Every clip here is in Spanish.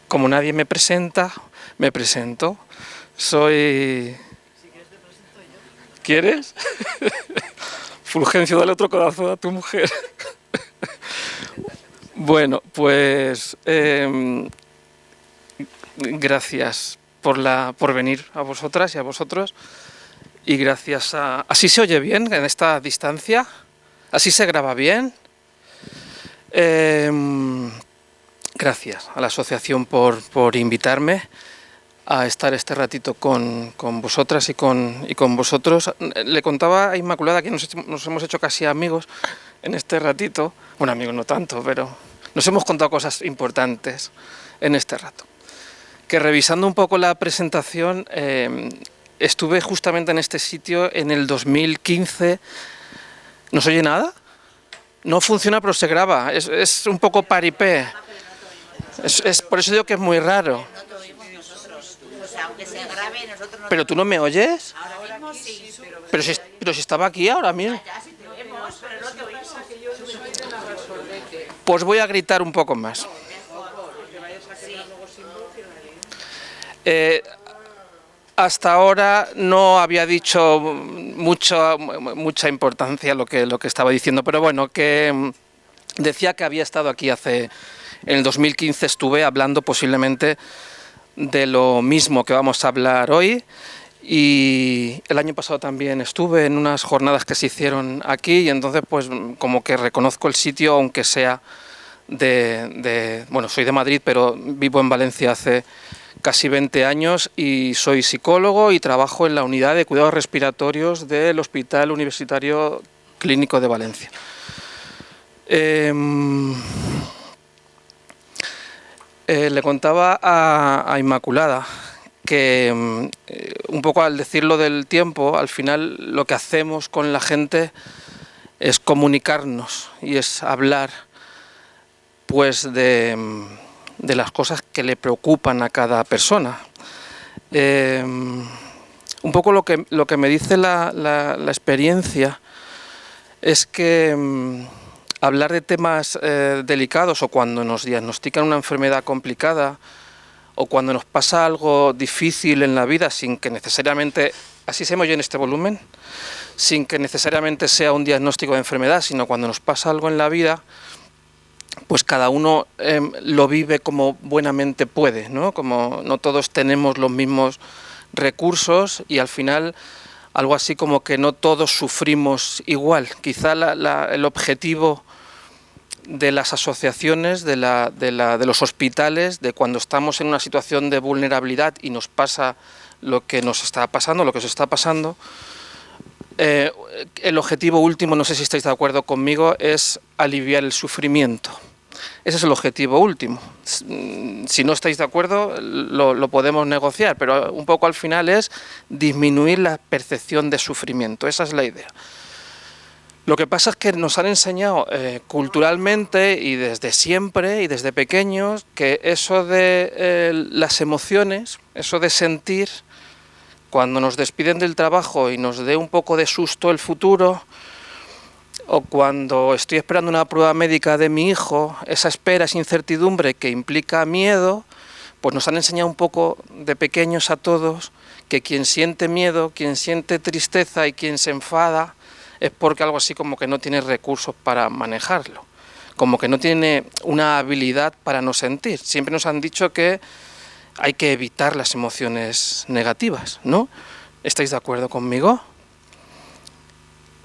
como nadie me presenta, me presento. Soy... ¿Quieres? Fulgencio, dale otro codazo a tu mujer. Bueno, pues gracias por venir a vosotras y a vosotros. Y gracias a... ¿Así se oye bien en esta distancia? ¿Así se graba bien? Gracias a la asociación por invitarme a estar este ratito con vosotras y con vosotros. Le contaba a Inmaculada que nos hemos hecho casi amigos en este ratito. Bueno, amigos no tanto, pero nos hemos contado cosas importantes en este rato. Que revisando un poco la presentación, estuve justamente en este sitio en el 2015. ¿No se oye nada? No funciona, pero se graba. Es un poco paripé. Es por eso digo que es muy raro. Aunque se grabe, nosotros no... ¿Pero tú no me oyes? Ahora mismo sí, Pero si estaba aquí ahora mismo. ya sí te oímos, pero no te oímos. Pues voy a gritar un poco más. Hasta ahora no había dicho mucha importancia lo que estaba diciendo, pero bueno, que decía que había estado aquí en el 2015 estuve hablando posiblemente de lo mismo que vamos a hablar hoy, y el año pasado también estuve en unas jornadas que se hicieron aquí, y entonces pues como que reconozco el sitio, aunque sea bueno, soy de Madrid, pero vivo en Valencia hace casi 20 años y soy psicólogo y trabajo en la unidad de cuidados respiratorios del Hospital Universitario Clínico de Valencia. Le contaba a Inmaculada que un poco al decirlo del tiempo, al final lo que hacemos con la gente es comunicarnos y es hablar pues de las cosas que le preocupan a cada persona. Un poco lo que me dice la experiencia es que hablar de temas delicados, o cuando nos diagnostican una enfermedad complicada, o cuando nos pasa algo difícil en la vida, sin que necesariamente, así se me oye en este volumen, sin que necesariamente sea un diagnóstico de enfermedad, sino cuando nos pasa algo en la vida, pues cada uno lo vive como buenamente puede, ¿no? Como no todos tenemos los mismos recursos, y al final algo así como que no todos sufrimos igual. Quizá el objetivo de las asociaciones, de los hospitales, de cuando estamos en una situación de vulnerabilidad y nos pasa lo que nos está pasando, lo que os está pasando, el objetivo último, no sé si estáis de acuerdo conmigo, es aliviar el sufrimiento. Ese es el objetivo último. Si no estáis de acuerdo, lo podemos negociar, pero un poco al final es disminuir la percepción de sufrimiento. Esa es la idea. Lo que pasa es que nos han enseñado culturalmente y desde siempre y desde pequeños que eso de las emociones, eso de sentir, cuando nos despiden del trabajo y nos dé un poco de susto el futuro, o cuando estoy esperando una prueba médica de mi hijo, esa espera, esa incertidumbre que implica miedo, pues nos han enseñado un poco de pequeños a todos que quien siente miedo, quien siente tristeza y quien se enfada es porque algo así como que no tiene recursos para manejarlo, como que no tiene una habilidad para no sentir. Siempre nos han dicho que hay que evitar las emociones negativas, ¿no? ¿Estáis de acuerdo conmigo?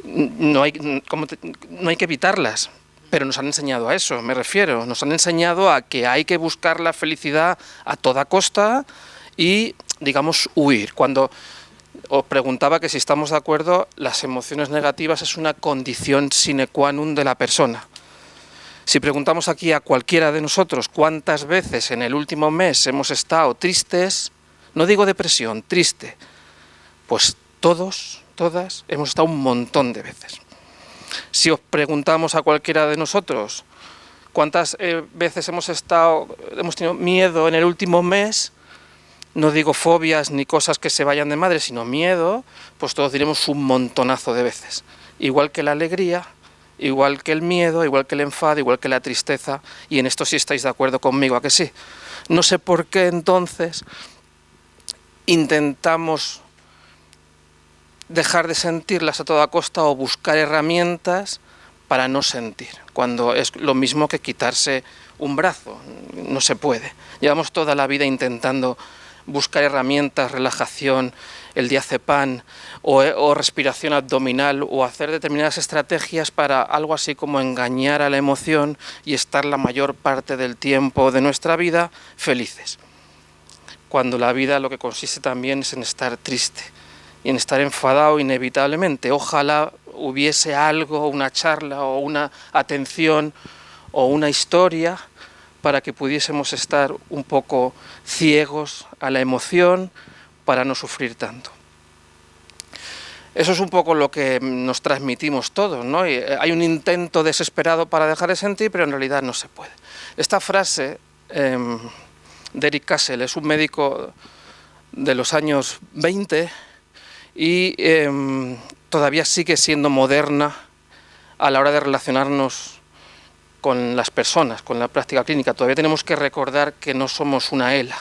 No hay que evitarlas, pero nos han enseñado a eso, me refiero. Nos han enseñado a que hay que buscar la felicidad a toda costa y, digamos, huir. Cuando os preguntaba que si estamos de acuerdo, las emociones negativas es una condición sine qua non de la persona. Si preguntamos aquí a cualquiera de nosotros cuántas veces en el último mes hemos estado tristes, no digo depresión, triste, pues todas hemos estado un montón de veces. Si os preguntamos a cualquiera de nosotros cuántas veces hemos tenido miedo en el último mes, no digo fobias ni cosas que se vayan de madre, sino miedo, pues todos diremos un montonazo de veces. Igual que la alegría, igual que el miedo, igual que el enfado, igual que la tristeza, y en esto sí estáis de acuerdo conmigo, ¿a que sí? No sé por qué entonces intentamos dejar de sentirlas a toda costa o buscar herramientas para no sentir, cuando es lo mismo que quitarse un brazo, no se puede. Llevamos toda la vida intentando buscar herramientas, relajación, el diazepam o respiración abdominal o hacer determinadas estrategias para algo así como engañar a la emoción y estar la mayor parte del tiempo de nuestra vida felices. Cuando la vida lo que consiste también es en estar triste y en estar enfadado inevitablemente. Ojalá hubiese algo, una charla o una atención o una historia para que pudiésemos estar un poco ciegos a la emoción para no sufrir tanto. Eso es un poco lo que nos transmitimos todos, ¿no? Y hay un intento desesperado para dejar de sentir, pero en realidad no se puede. Esta frase de Eric Kassel es un médico de los años 20 y todavía sigue siendo moderna a la hora de relacionarnos con las personas, con la práctica clínica. Todavía tenemos que recordar que no somos una ELA,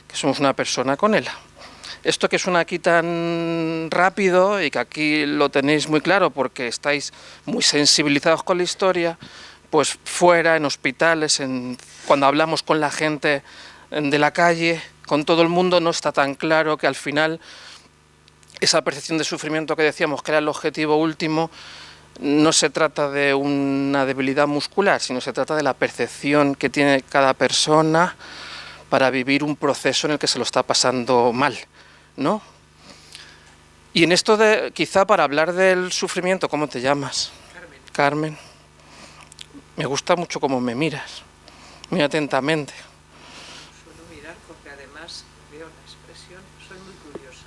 que somos una persona con ELA. Esto que suena aquí tan rápido y que aquí lo tenéis muy claro porque estáis muy sensibilizados con la historia, pues fuera, en hospitales, cuando hablamos con la gente de la calle, con todo el mundo, no está tan claro que al final esa percepción de sufrimiento que decíamos que era el objetivo último, no se trata de una debilidad muscular, sino se trata de la percepción que tiene cada persona para vivir un proceso en el que se lo está pasando mal, ¿no? Y en esto de, quizá para hablar del sufrimiento, ¿cómo te llamas? Carmen. Carmen. Me gusta mucho cómo me miras, muy atentamente. Suelo mirar porque además veo la expresión, soy muy curiosa.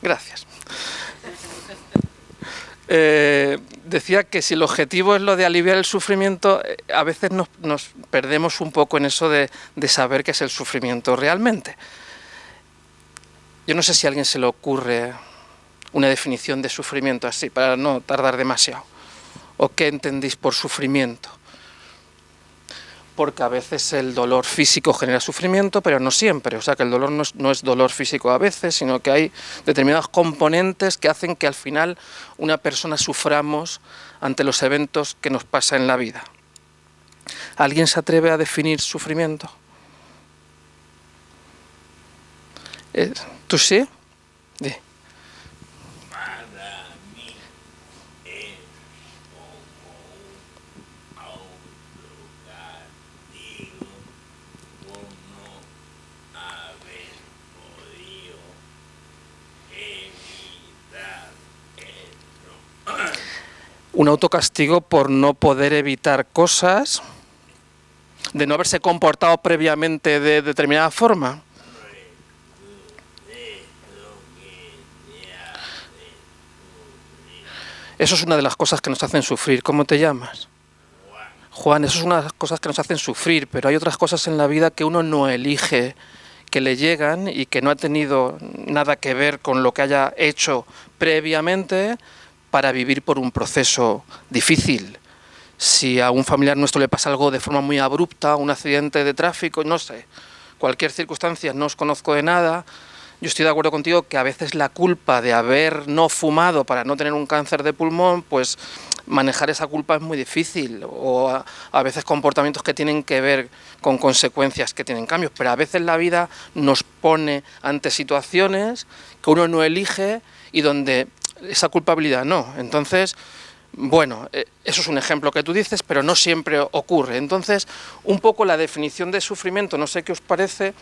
Gracias. Decía que si el objetivo es lo de aliviar el sufrimiento, a veces nos perdemos un poco en eso de saber qué es el sufrimiento realmente. Yo no sé si a alguien se le ocurre una definición de sufrimiento así, para no tardar demasiado. ¿O qué entendéis por sufrimiento? Porque a veces el dolor físico genera sufrimiento, pero no siempre. O sea, que el dolor no es dolor físico a veces, sino que hay determinados componentes que hacen que al final una persona suframos ante los eventos que nos pasa en la vida. ¿Alguien se atreve a definir sufrimiento? ¿Tú sí? Di. Para mí es como un autocastigo por no haber podido evitar esto. Un autocastigo por no poder evitar cosas, de no haberse comportado previamente de determinada forma. Eso es una de las cosas que nos hacen sufrir. ¿Cómo te llamas? Juan, eso es una de las cosas que nos hacen sufrir, pero hay otras cosas en la vida que uno no elige, que le llegan y que no ha tenido nada que ver con lo que haya hecho previamente para vivir por un proceso difícil. Si a un familiar nuestro le pasa algo de forma muy abrupta, un accidente de tráfico, no sé, cualquier circunstancia, no os conozco de nada. Yo estoy de acuerdo contigo que a veces la culpa de haber no fumado para no tener un cáncer de pulmón, pues manejar esa culpa es muy difícil, o a veces comportamientos que tienen que ver con consecuencias que tienen cambios, pero a veces la vida nos pone ante situaciones que uno no elige y donde esa culpabilidad no. Entonces, bueno, eso es un ejemplo que tú dices, pero no siempre ocurre. Entonces, un poco la definición de sufrimiento, no sé qué os parece,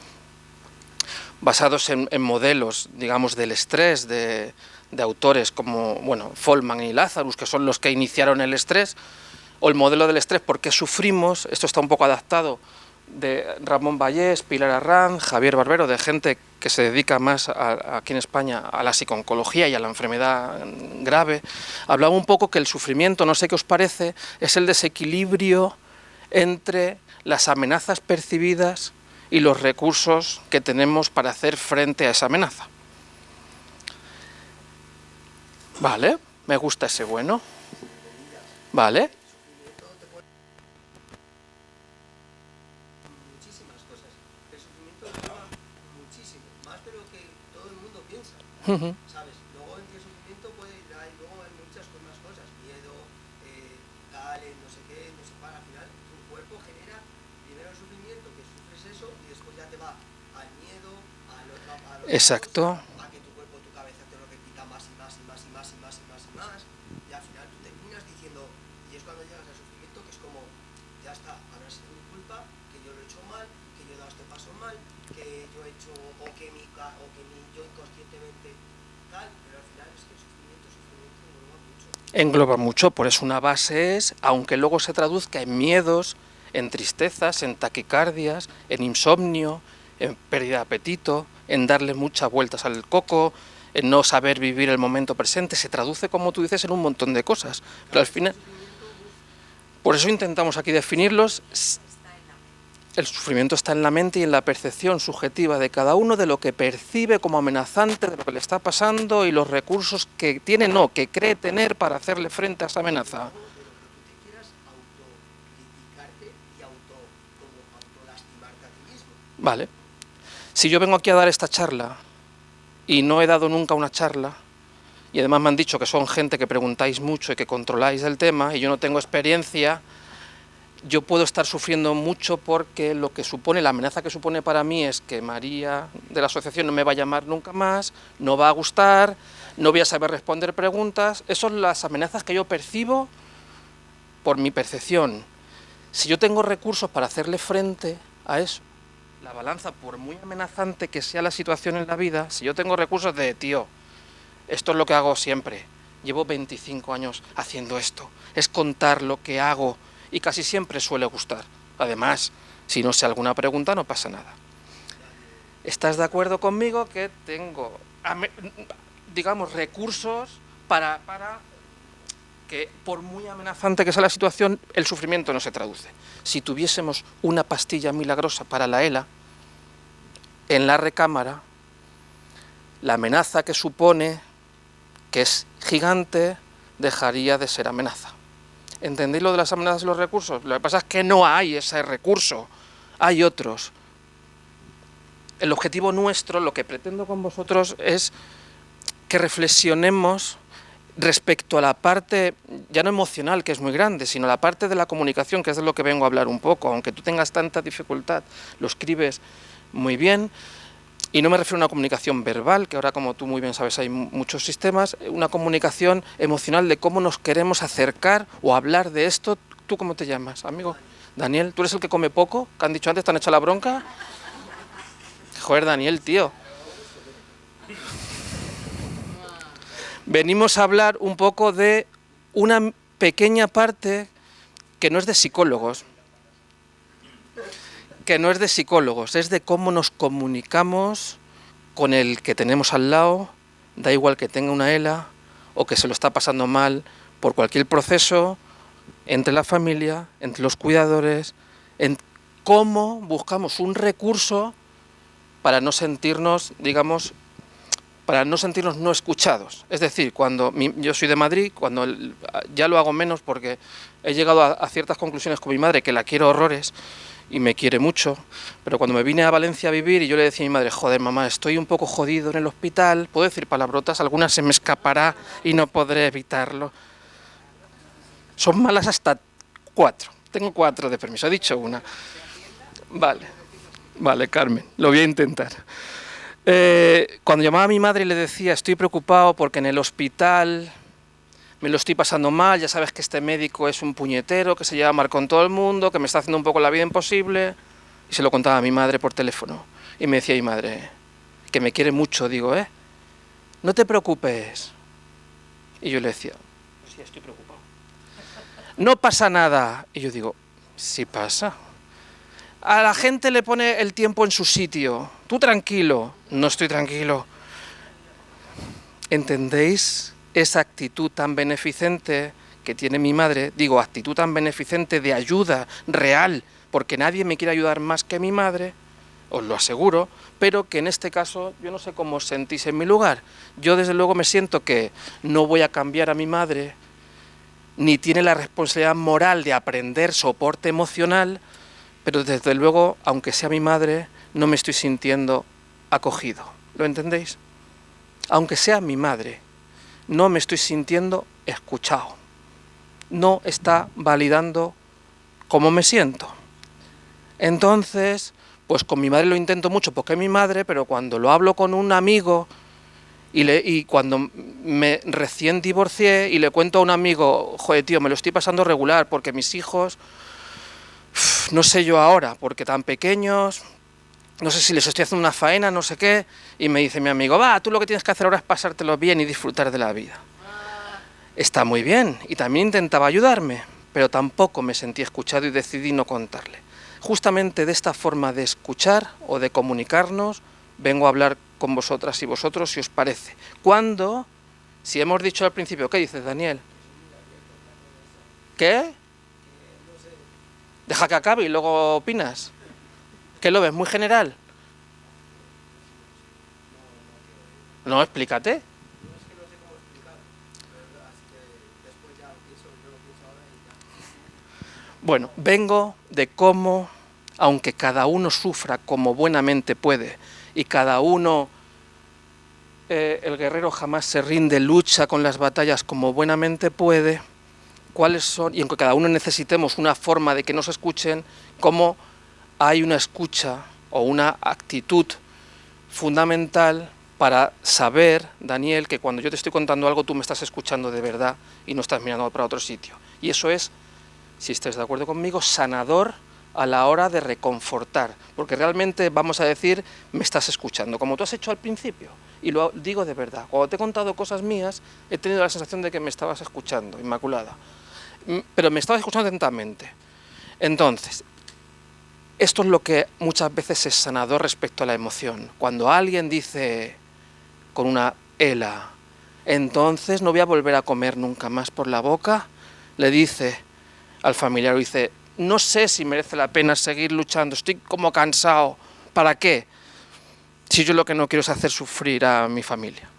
basados en modelos, digamos, del estrés de autores como, bueno, Folman y Lazarus, que son los que iniciaron el estrés, o el modelo del estrés, ¿por qué sufrimos? Esto está un poco adaptado de Ramón Vallés, Pilar Arranz, Javier Barbero, de gente que se dedica más aquí en España a la psiconcología y a la enfermedad grave. Hablaba un poco que el sufrimiento, no sé qué os parece, es el desequilibrio entre las amenazas percibidas y los recursos que tenemos para hacer frente a esa amenaza. Vale, me gusta ese bueno. ¿Vale? Sufrimiento te puede muchísimas cosas. El sufrimiento lleva muchísimo, más de lo que todo el mundo piensa, Ujú. ¿sabes? Luego entre el sufrimiento luego hay muchas más cosas, miedo, no sé qué, no sé cuál. Al final tu cuerpo genera primero el sufrimiento, que sufres eso, y después ya te va al miedo, a la otra Exacto. cosa, a que tu cuerpo, tu cabeza te lo repita más y más y más y más y más y más y más, y al final tú terminas diciendo, y es cuando llegas al sufrimiento, que es como, ya está, habrá sido mi culpa, que yo lo he hecho mal, que yo he dado este paso mal, que yo he hecho, o que yo inconscientemente tal, pero al final es que el sufrimiento engloba mucho. Engloba mucho, por eso una base es, aunque luego se traduzca en miedos, en tristezas, en taquicardias, en insomnio, en pérdida de apetito, en darle muchas vueltas al coco, en no saber vivir el momento presente, se traduce, como tú dices, en un montón de cosas. Pero al final, por eso intentamos aquí definirlos. El sufrimiento está en la mente y en la percepción subjetiva de cada uno de lo que percibe como amenazante, de lo que le está pasando y los recursos que tiene, no, que cree tener para hacerle frente a esa amenaza. De lo que tú te quieras autocriticarte y autolastimarte a ti mismo. Vale. Si yo vengo aquí a dar esta charla y no he dado nunca una charla, y además me han dicho que son gente que preguntáis mucho y que controláis el tema, y yo no tengo experiencia, yo puedo estar sufriendo mucho porque lo que supone, la amenaza que supone para mí es que María de la asociación no me va a llamar nunca más, no va a gustar, no voy a saber responder preguntas. Esas son las amenazas que yo percibo por mi percepción. Si yo tengo recursos para hacerle frente a eso, la balanza, por muy amenazante que sea la situación en la vida, si yo tengo recursos de, tío, esto es lo que hago siempre, llevo 25 años haciendo esto, es contar lo que hago, y casi siempre suele gustar. Además, si no sé alguna pregunta, no pasa nada. ¿Estás de acuerdo conmigo que tengo, digamos, recursos para que, por muy amenazante que sea la situación, el sufrimiento no se traduce? Si tuviésemos una pastilla milagrosa para la ELA, en la recámara, la amenaza que supone, que es gigante, dejaría de ser amenaza. ¿Entendéis lo de las amenazas y los recursos? Lo que pasa es que no hay ese recurso, hay otros. El objetivo nuestro, lo que pretendo con vosotros, es que reflexionemos respecto a la parte, ya no emocional, que es muy grande, sino la parte de la comunicación, que es de lo que vengo a hablar un poco. Aunque tú tengas tanta dificultad, lo escribes muy bien. Y no me refiero a una comunicación verbal, que ahora, como tú muy bien sabes, hay muchos sistemas, una comunicación emocional de cómo nos queremos acercar o hablar de esto. ¿Tú cómo te llamas, amigo? Daniel, ¿tú eres el que come poco? ¿Que han dicho antes, te han echado la bronca? Joder, Daniel, tío. Venimos a hablar un poco de una pequeña parte que no es de psicólogos, es de cómo nos comunicamos con el que tenemos al lado, da igual que tenga una ELA o que se lo está pasando mal por cualquier proceso, entre la familia, entre los cuidadores, en cómo buscamos un recurso para no sentirnos, digamos, no escuchados. Es decir, cuando yo soy de Madrid, cuando ya lo hago menos porque he llegado a ciertas conclusiones con mi madre, que la quiero horrores, y me quiere mucho, pero cuando me vine a Valencia a vivir y yo le decía a mi madre, joder, mamá, estoy un poco jodido en el hospital, puedo decir palabrotas, algunas se me escapará y no podré evitarlo. Son malas hasta 4, tengo 4 de permiso, he dicho una. Vale, Carmen, lo voy a intentar. Cuando llamaba a mi madre y le decía, estoy preocupado porque en el hospital me lo estoy pasando mal, ya sabes que este médico es un puñetero, que se lleva mal con todo el mundo, que me está haciendo un poco la vida imposible. Y se lo contaba a mi madre por teléfono. Y me decía mi madre, que me quiere mucho, digo, no te preocupes. Y yo le decía, pues sí, estoy preocupado. No pasa nada. Y yo digo, sí pasa. A la gente le pone el tiempo en su sitio. Tú tranquilo. No estoy tranquilo. ¿Entendéis esa actitud tan beneficente que tiene mi madre? Digo, actitud tan beneficente de ayuda real, porque nadie me quiere ayudar más que mi madre, os lo aseguro, pero que en este caso yo no sé cómo os sentís en mi lugar. Yo desde luego me siento que no voy a cambiar a mi madre, ni tiene la responsabilidad moral de aprender soporte emocional, pero desde luego, aunque sea mi madre, no me estoy sintiendo acogido. ¿Lo entendéis? Aunque sea mi madre, no me estoy sintiendo escuchado. No está validando cómo me siento. Entonces, pues con mi madre lo intento mucho porque es mi madre, pero cuando lo hablo con un amigo y cuando me recién divorcié y le cuento a un amigo, joder tío, me lo estoy pasando regular porque mis hijos, no sé yo ahora, porque tan pequeños, no sé si les estoy haciendo una faena, no sé qué, y me dice mi amigo, va, tú lo que tienes que hacer ahora es pasártelo bien y disfrutar de la vida. Está muy bien, y también intentaba ayudarme, pero tampoco me sentí escuchado y decidí no contarle. Justamente de esta forma de escuchar o de comunicarnos, vengo a hablar con vosotras y vosotros, si os parece. Cuando, si hemos dicho al principio, ¿qué dices, Daniel? ¿Qué? Deja que acabe y luego opinas. ¿Qué lo ves? ¿Muy general? No, explícate. Bueno, vengo de cómo, aunque cada uno sufra como buenamente puede, y cada uno, el guerrero jamás se rinde, lucha con las batallas como buenamente puede, cuáles son, y aunque cada uno necesitemos una forma de que nos escuchen, cómo hay una escucha o una actitud fundamental para saber, Daniel, que cuando yo te estoy contando algo tú me estás escuchando de verdad y no estás mirando para otro sitio. Y eso es, si estáis de acuerdo conmigo, sanador a la hora de reconfortar, porque realmente vamos a decir, me estás escuchando, como tú has hecho al principio, y lo digo de verdad. Cuando te he contado cosas mías, he tenido la sensación de que me estabas escuchando, Inmaculada, pero me estabas escuchando atentamente. Entonces, esto es lo que muchas veces es sanador respecto a la emoción. Cuando alguien dice con una ela, entonces no voy a volver a comer nunca más por la boca, le dice al familiar, dice, no sé si merece la pena seguir luchando, estoy como cansado, ¿para qué? Si yo lo que no quiero es hacer sufrir a mi familia.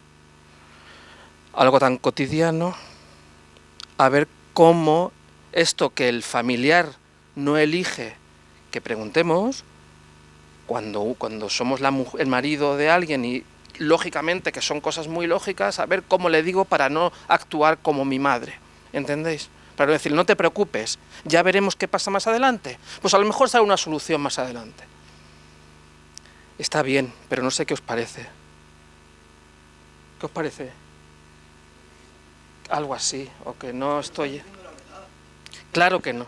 Algo tan cotidiano, a ver cómo esto que el familiar no elige que preguntemos, cuando somos el marido de alguien y lógicamente que son cosas muy lógicas, a ver cómo le digo para no actuar como mi madre, ¿entendéis? Para decir, no te preocupes, ya veremos qué pasa más adelante. Pues a lo mejor sale una solución más adelante. Está bien, pero no sé qué os parece. ¿Qué os parece? Algo así, o que no estoy... Claro que no.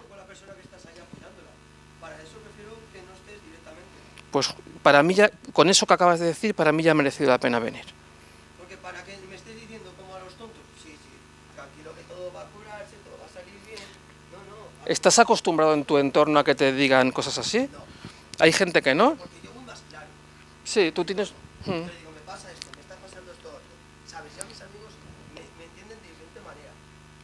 Pues para mí ya, con eso que acabas de decir, para mí ya ha merecido la pena venir. Porque para que me estés diciendo como a los tontos, sí, tranquilo que todo va a curarse, todo va a salir bien. No. ¿Estás acostumbrado en tu entorno a que te digan cosas así? No. ¿Hay gente que no? Porque yo voy más claro. Sí, tú tienes... Yo le digo, me pasa esto, me está pasando esto otro. ¿Sabes? Ya mis amigos me entienden de diferente manera.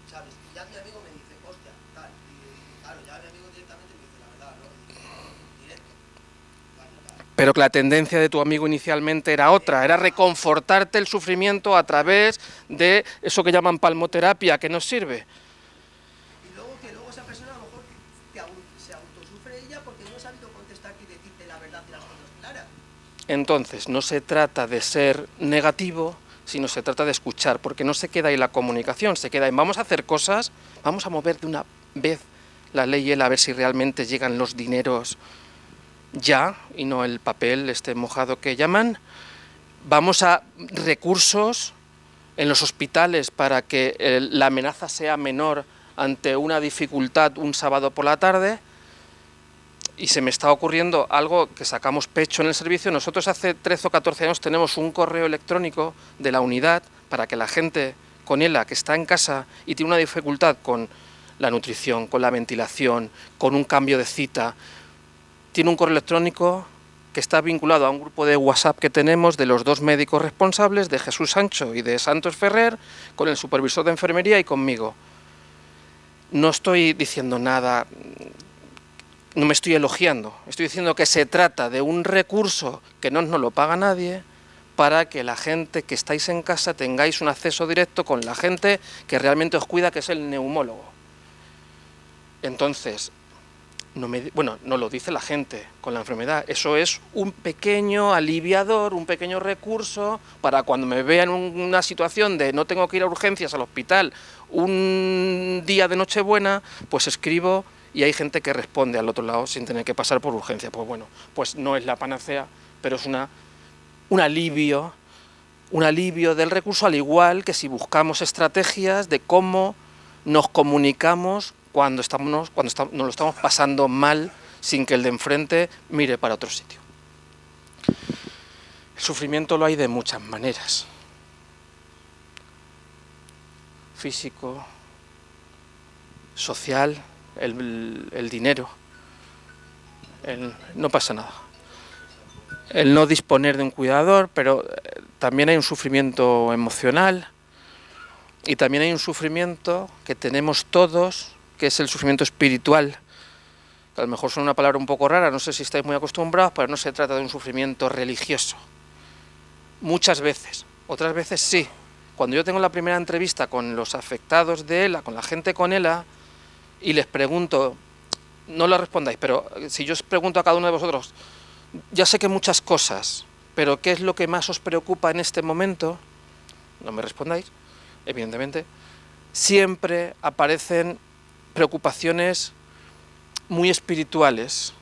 ¿Sabes? Y ya mi amigo me dice, hostia, tal. Y claro, ya mi amigo directamente me dice la verdad, ¿no? Y directo. Pero que la tendencia de tu amigo inicialmente era otra, era reconfortarte el sufrimiento a través de eso que llaman palmoterapia, que nos sirve. Y luego esa persona a lo mejor se autosufre ella porque no ha sabido contestarte y decirte la verdad y las cosas claras. Entonces, no se trata de ser negativo, sino se trata de escuchar, porque no se queda ahí la comunicación, se queda en vamos a hacer cosas, vamos a mover de una vez la ley a ver si realmente llegan los dineros ya, y no el papel mojado que llaman. Vamos a recursos en los hospitales para que la amenaza sea menor ante una dificultad un sábado por la tarde. Y se me está ocurriendo algo que sacamos pecho en el servicio. Nosotros hace 13 o 14 años tenemos un correo electrónico de la unidad para que la gente con ELA que está en casa y tiene una dificultad con la nutrición, con la ventilación, con un cambio de cita, tiene un correo electrónico que está vinculado a un grupo de WhatsApp que tenemos de los dos médicos responsables, de Jesús Sancho y de Santos Ferrer, con el supervisor de enfermería y conmigo. No estoy diciendo nada, no me estoy elogiando, estoy diciendo que se trata de un recurso que no nos lo paga nadie para que la gente que estáis en casa tengáis un acceso directo con la gente que realmente os cuida, que es el neumólogo. Entonces, no lo dice la gente con la enfermedad, eso es un pequeño aliviador, un pequeño recurso para cuando me vea en una situación de no tengo que ir a urgencias al hospital un día de Nochebuena, pues escribo y hay gente que responde al otro lado sin tener que pasar por urgencia. Pues bueno, pues no es la panacea, pero es un alivio del recurso, al igual que si buscamos estrategias de cómo nos comunicamos cuando nos lo estamos pasando mal sin que el de enfrente mire para otro sitio. El sufrimiento lo hay de muchas maneras. Físico, social, el dinero, no pasa nada. El no disponer de un cuidador, pero también hay un sufrimiento emocional y también hay un sufrimiento que tenemos todos, que es el sufrimiento espiritual, que a lo mejor suena una palabra un poco rara, no sé si estáis muy acostumbrados, pero no se trata de un sufrimiento religioso. Muchas veces, otras veces sí. Cuando yo tengo la primera entrevista con los afectados de ELA, con la gente con ELA, y les pregunto, no lo respondáis, pero si yo os pregunto a cada uno de vosotros, ya sé que muchas cosas, pero ¿qué es lo que más os preocupa en este momento? No me respondáis, evidentemente. Siempre aparecen preocupaciones muy espirituales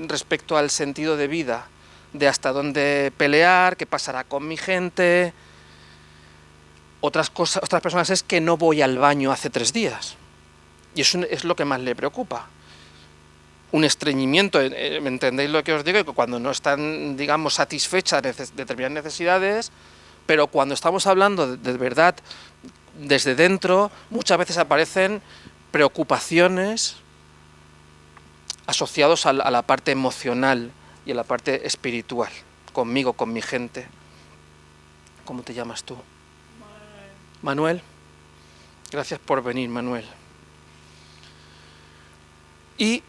respecto al sentido de vida, de hasta dónde pelear, qué pasará con mi gente. Otras personas es que no voy al baño hace 3 días. Y eso es lo que más le preocupa. Un estreñimiento, ¿me entendéis lo que os digo? Que cuando no están, digamos, satisfechas determinadas necesidades, pero cuando estamos hablando de verdad desde dentro, muchas veces aparecen preocupaciones asociados a la parte emocional y a la parte espiritual, conmigo, con mi gente. ¿Cómo te llamas tú? Manuel. Gracias por venir, Manuel. Y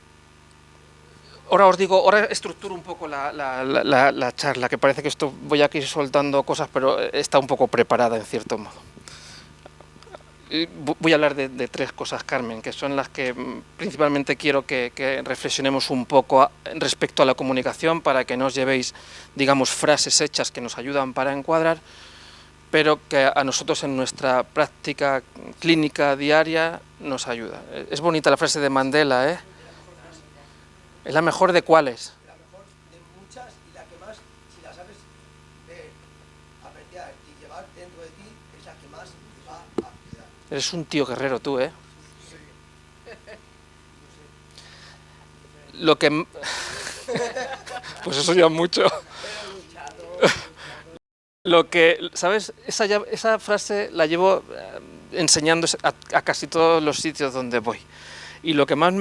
ahora os digo, ahora estructuro un poco la charla, que parece que esto voy aquí soltando cosas, pero está un poco preparada en cierto modo. Voy a hablar de 3 cosas, Carmen, que son las que principalmente quiero que reflexionemos un poco respecto a la comunicación, para que no os llevéis, digamos, frases hechas que nos ayudan para encuadrar, pero que a nosotros en nuestra práctica clínica diaria nos ayuda. Es bonita la frase de Mandela, ¿eh? ¿Es la mejor de cuáles? La mejor de muchas, y la que más, si la sabes ver, apreciar y llevar dentro de ti, es la que más va a cuidar. Eres un tío guerrero tú, ¿eh? Lo que... Pues eso ya mucho. Lo que, ¿sabes? Esa frase la llevo enseñando a casi todos los sitios donde voy. Y lo que más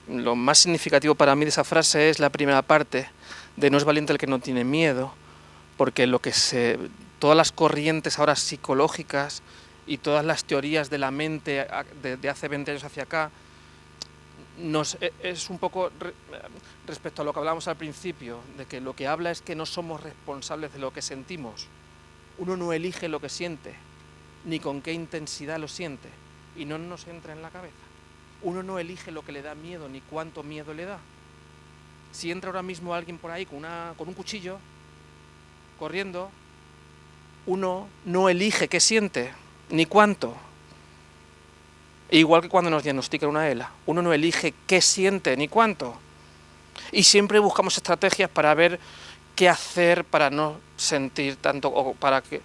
lo más significativo para mí de esa frase es la primera parte, de no es valiente el que no tiene miedo, porque todas las corrientes ahora psicológicas y todas las teorías de la mente de hace 20 años hacia acá, es un poco respecto a lo que hablábamos al principio, de que lo que habla es que no somos responsables de lo que sentimos. Uno no elige lo que siente, ni con qué intensidad lo siente, y no nos entra en la cabeza. Uno no elige lo que le da miedo, ni cuánto miedo le da. Si entra ahora mismo alguien por ahí con un cuchillo, corriendo, uno no elige qué siente, ni cuánto. Igual que cuando nos diagnostican una ELA, uno no elige qué siente, ni cuánto. Y siempre buscamos estrategias para ver qué hacer para no sentir tanto, o para que...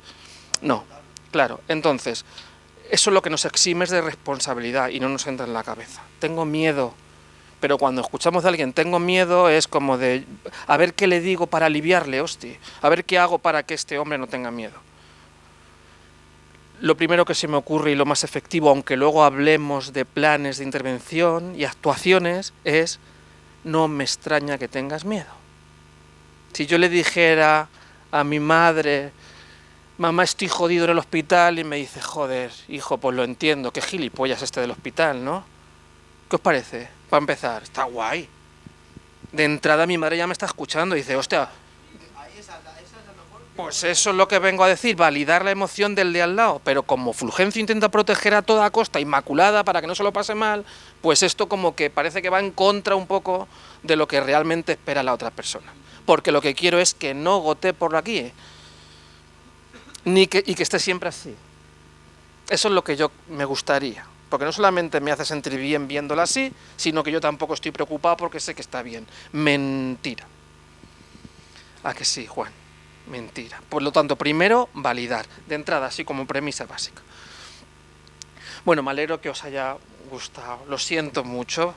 No, claro, entonces... Eso es lo que nos exime de responsabilidad y no nos entra en la cabeza. Tengo miedo, pero cuando escuchamos de alguien tengo miedo es como de a ver qué le digo para aliviarle, hostia, a ver qué hago para que este hombre no tenga miedo. Lo primero que se me ocurre y lo más efectivo, aunque luego hablemos de planes de intervención y actuaciones, es no me extraña que tengas miedo. Si yo le dijera a mi madre... Mamá, estoy jodido en el hospital, y me dice, joder, hijo, pues lo entiendo, qué gilipollas del hospital, ¿no? ¿Qué os parece? Para empezar, está guay. De entrada mi madre ya me está escuchando y dice, hostia... Ahí esa es la mejor Pues eso es lo que vengo a decir, validar la emoción del de al lado, pero como Fulgencio intenta proteger a toda costa Inmaculada para que no se lo pase mal, pues esto como que parece que va en contra un poco de lo que realmente espera la otra persona. Porque lo que quiero es que no gotee por aquí, y que esté siempre así. Eso es lo que yo me gustaría, porque no solamente me hace sentir bien viéndola así, sino que yo tampoco estoy preocupado porque sé que está bien. Mentira. ¿A que sí, Juan? Mentira. Por lo tanto, primero, validar, de entrada, así como premisa básica. Bueno, me alegro que os haya gustado. Lo siento mucho.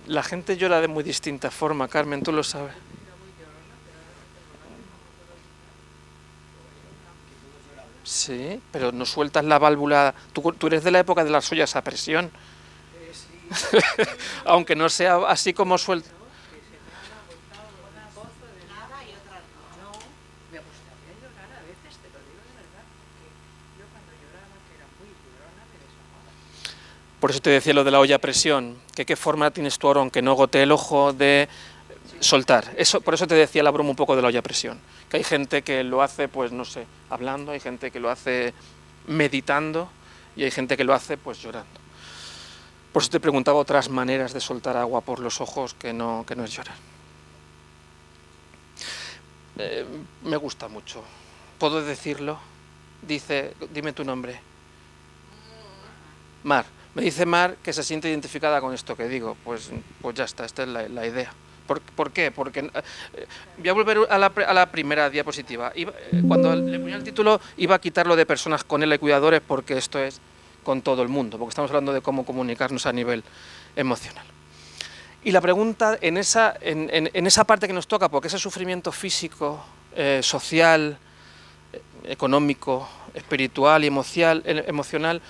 La gente llora de muy distinta forma, Carmen, tú lo sabes. Sí, pero no sueltas la válvula. Tú eres de la época de las ollas a presión. Sí, Aunque no sea así como suelta. que se me han agotado una voz de Nada y otras no. no. Me gustaría llorar a veces, te lo digo de verdad, porque yo cuando lloraba, que era muy llorona, me desahogaba. Por eso te decía lo de la olla a presión, que qué forma tienes tú ahora, aunque no gotee el ojo, de soltar. Eso, por eso te decía la broma un poco de la olla a presión, que hay gente que lo hace, pues no sé, hablando, hay gente que lo hace meditando y hay gente que lo hace pues llorando. Por eso te preguntaba otras maneras de soltar agua por los ojos que no es llorar. Me gusta mucho. ¿Puedo decirlo? Dime tu nombre. Mar. Me dice Mar que se siente identificada con esto que digo. Pues ya está, esta es la idea. ¿Por qué? Porque voy a volver a la primera diapositiva. Cuando le ponía el título iba a quitarlo de personas con él y cuidadores porque esto es con todo el mundo, porque estamos hablando de cómo comunicarnos a nivel emocional. Y la pregunta en esa parte que nos toca, porque ese sufrimiento físico, social, económico, espiritual y emocional,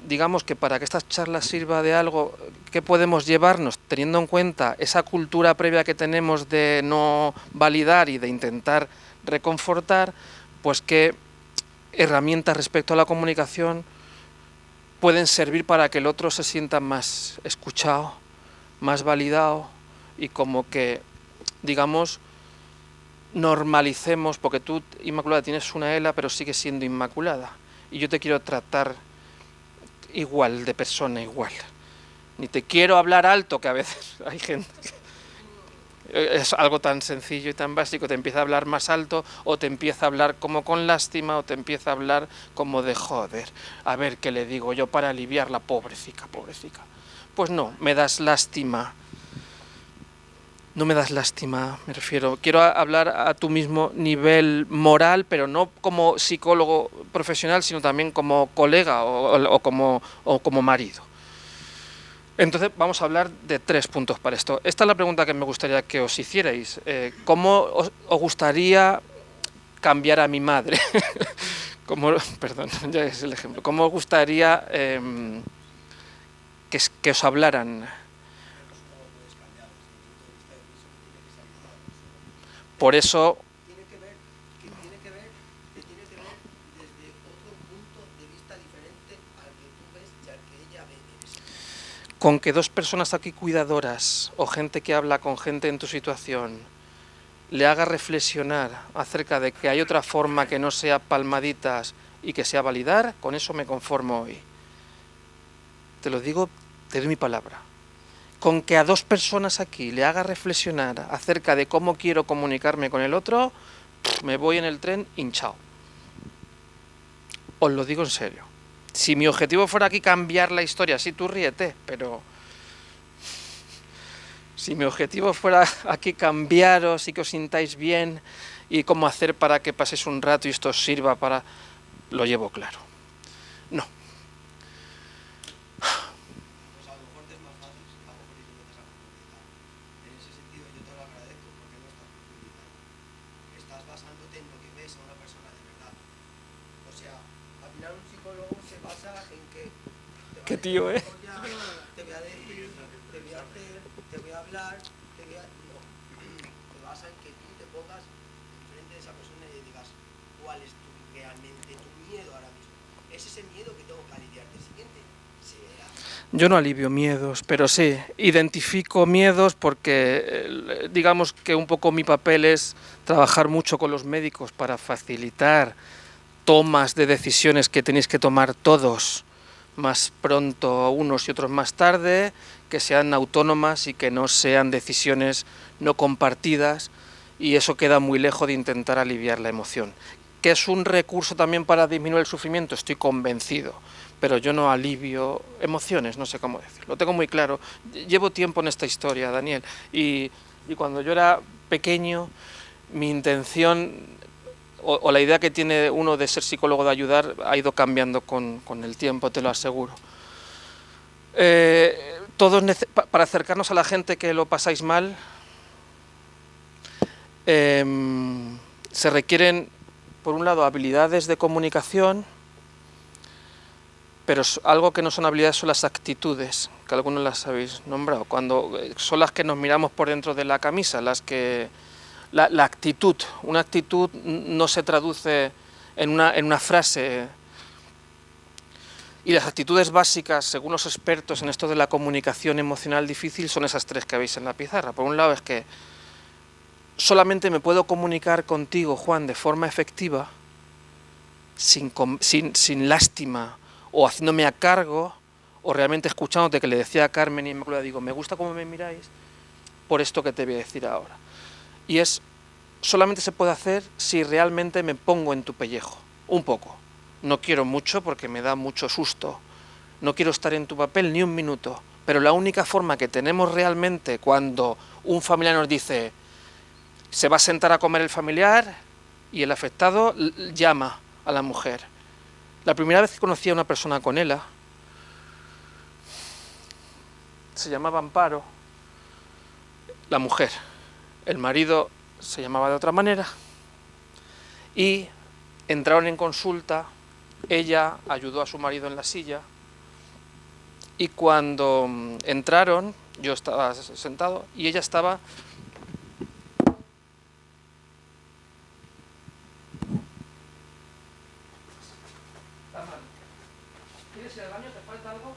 digamos que para que esta charla sirva de algo, ¿qué podemos llevarnos teniendo en cuenta esa cultura previa que tenemos de no validar y de intentar reconfortar? Pues qué herramientas respecto a la comunicación pueden servir para que el otro se sienta más escuchado, más validado y como que, digamos, normalicemos, porque tú, Inmaculada, tienes una ELA pero sigues siendo Inmaculada y yo te quiero tratar igual, de persona igual. Ni te quiero hablar alto, que a veces hay gente que es algo tan sencillo y tan básico, te empieza a hablar más alto o te empieza a hablar como con lástima o te empieza a hablar como de joder, a ver qué le digo yo para aliviarla, pobrecica. Pues no, me das lástima. No me das lástima, me refiero. Quiero hablar a tu mismo nivel moral, pero no como psicólogo profesional, sino también como colega o como marido. Entonces vamos a hablar de 3 puntos para esto. Esta es la pregunta que me gustaría que os hicierais. ¿Cómo os gustaría cambiar a mi madre? Perdón, ya es el ejemplo. ¿Cómo os gustaría que os hablaran? Por eso Tiene que ver desde otro punto de vista diferente al que tú ves y al que ella ve en ese momento. con que 2 personas aquí cuidadoras o gente que habla con gente en tu situación le haga reflexionar acerca de que hay otra forma que no sea palmaditas y que sea validar, con eso me conformo hoy. Te lo digo, te doy mi palabra. Con que a 2 personas aquí le haga reflexionar acerca de cómo quiero comunicarme con el otro, me voy en el tren hinchado. Os lo digo en serio. Si mi objetivo fuera aquí cambiar la historia, sí, tú ríete, pero si mi objetivo fuera aquí cambiaros y que os sintáis bien y cómo hacer para que paséis un rato y esto os sirva para... Lo llevo claro. No. Pues a lo mejor te es más fácil, a lo mejor y te metes a profundizar. En ese sentido yo te lo agradezco porque no estás profundizando. Estás basándote en lo que ves a una persona de verdad. O sea, al final un psicólogo se basa en que te va Qué a tío, decir, te voy a decir, te voy a hacer, te voy a hablar, no. Te basa en que tú te pongas enfrente de esa persona y le digas cuál es realmente tu miedo ahora mismo. Es ese miedo que tengo que aliviar del siguiente. Será. Yo no alivio miedos, pero sí, identifico miedos porque digamos que un poco mi papel es trabajar mucho con los médicos para facilitar tomas de decisiones que tenéis que tomar todos más pronto unos y otros más tarde, que sean autónomas y que no sean decisiones no compartidas, y eso queda muy lejos de intentar aliviar la emoción. ¿Que es un recurso también para disminuir el sufrimiento? Estoy convencido, pero yo no alivio emociones, no sé cómo decirlo, lo tengo muy claro. Llevo tiempo en esta historia, Daniel, y cuando yo era pequeño, mi intención o la idea que tiene uno de ser psicólogo, de ayudar, ha ido cambiando con el tiempo, te lo aseguro. Para acercarnos a la gente que lo pasáis mal, se requieren, por un lado, habilidades de comunicación, pero algo que no son habilidades son las actitudes, que algunos las habéis nombrado, cuando son las que nos miramos por dentro de la camisa, las que... La actitud, una actitud no se traduce en una frase, y las actitudes básicas, según los expertos en esto de la comunicación emocional difícil, son esas tres que veis en la pizarra. Por un lado es que solamente me puedo comunicar contigo, Juan, de forma efectiva, sin lástima, o haciéndome a cargo, o realmente escuchándote, que le decía a Carmen y Inmaculada, digo, me gusta cómo me miráis, por esto que te voy a decir ahora. Y solamente se puede hacer si realmente me pongo en tu pellejo, un poco. No quiero mucho porque me da mucho susto, no quiero estar en tu papel ni un minuto, pero la única forma que tenemos realmente cuando un familiar nos dice, se va a sentar a comer el familiar, y el afectado llama a la mujer. La primera vez que conocí a una persona con ELA, se llamaba Amparo, la mujer. El marido se llamaba de otra manera, y entraron en consulta, ella ayudó a su marido en la silla, y cuando entraron, yo estaba sentado, y ella estaba... ¿Quieres ir al baño? ¿Te falta algo?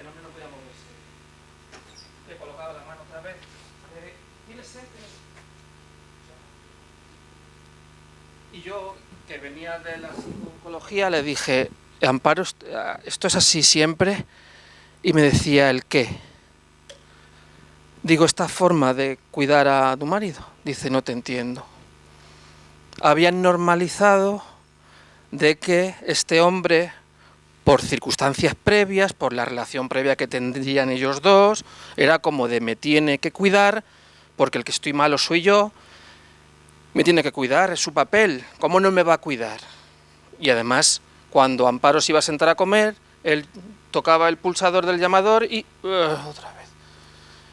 El hombre no podía moverse. Le colocaba la mano otra vez. ¿Tienes sed? Y yo, que venía de la psicología, le dije, Amparo, ¿esto es así siempre? Y me decía, ¿el qué? Digo, esta forma de cuidar a tu marido. Dice, no te entiendo. Habían normalizado de que este hombre, por circunstancias previas, por la relación previa que tendrían ellos dos, era como de me tiene que cuidar, porque el que estoy malo soy yo, me tiene que cuidar, es su papel, ¿cómo no me va a cuidar? Y además, cuando Amparo se iba a sentar a comer, él tocaba el pulsador del llamador y... otra vez.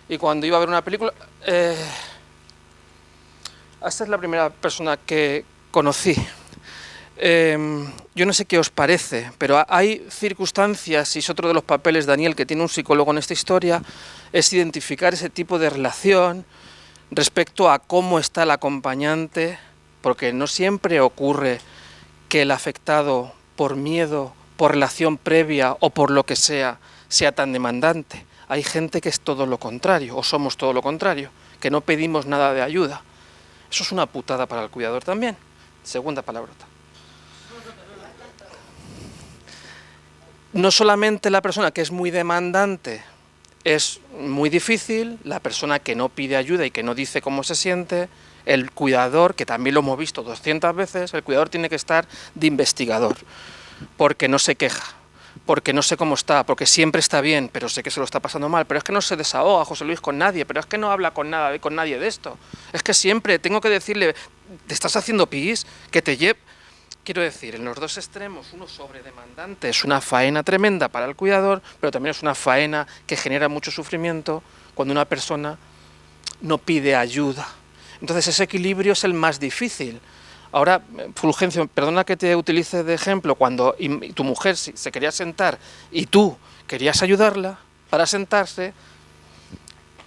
Y cuando iba a ver una película... esta es la primera persona que conocí. Yo no sé qué os parece, pero hay circunstancias, y es otro de los papeles, Daniel, que tiene un psicólogo en esta historia, es identificar ese tipo de relación respecto a cómo está el acompañante, porque no siempre ocurre que el afectado, por miedo, por relación previa o por lo que sea tan demandante. Hay gente que es todo lo contrario, o somos todo lo contrario, que no pedimos nada de ayuda. Eso es una putada para el cuidador también. Segunda palabrota. No solamente la persona que es muy demandante es muy difícil, la persona que no pide ayuda y que no dice cómo se siente, el cuidador, que también lo hemos visto 200 veces, el cuidador tiene que estar de investigador, porque no se queja, porque no sé cómo está, porque siempre está bien, pero sé que se lo está pasando mal, pero es que no se desahoga, José Luis, con nadie, pero es que no habla con nadie de esto, es que siempre tengo que decirle, ¿te estás haciendo pis? Que te lleve... Quiero decir, en los dos extremos, uno sobredemandante, es una faena tremenda para el cuidador, pero también es una faena que genera mucho sufrimiento cuando una persona no pide ayuda. Entonces ese equilibrio es el más difícil. Ahora, Fulgencio, perdona que te utilice de ejemplo, cuando tu mujer se quería sentar y tú querías ayudarla para sentarse,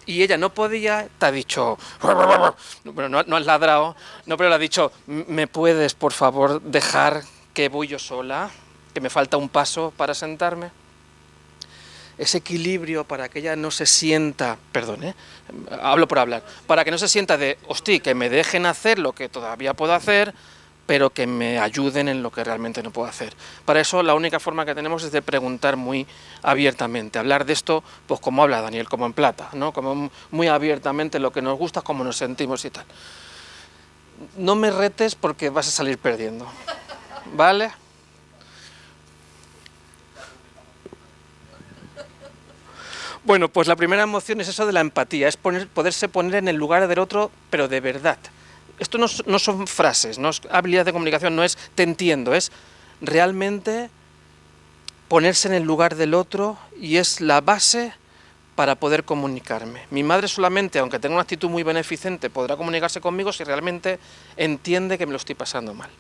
y ella no podía, te ha dicho, pero no has ladrado, no, pero le ha dicho, ¿me puedes, por favor, dejar que voy yo sola? Que me falta un paso para sentarme. ese equilibrio para que ella no se sienta, perdón, hablo por hablar, para que no se sienta de, hostia, que me dejen hacer lo que todavía puedo hacer, pero que me ayuden en lo que realmente no puedo hacer. Para eso la única forma que tenemos es de preguntar muy abiertamente, hablar de esto, pues como habla Daniel, como en plata, ¿no? Como muy abiertamente lo que nos gusta, cómo nos sentimos y tal. No me retes porque vas a salir perdiendo, ¿vale? Bueno, pues la primera emoción es eso de la empatía, es poderse poner en el lugar del otro, pero de verdad. Esto no son frases, no es habilidad de comunicación, no es te entiendo, es realmente ponerse en el lugar del otro y es la base para poder comunicarme. Mi madre solamente, aunque tenga una actitud muy beneficente, podrá comunicarse conmigo si realmente entiende que me lo estoy pasando mal.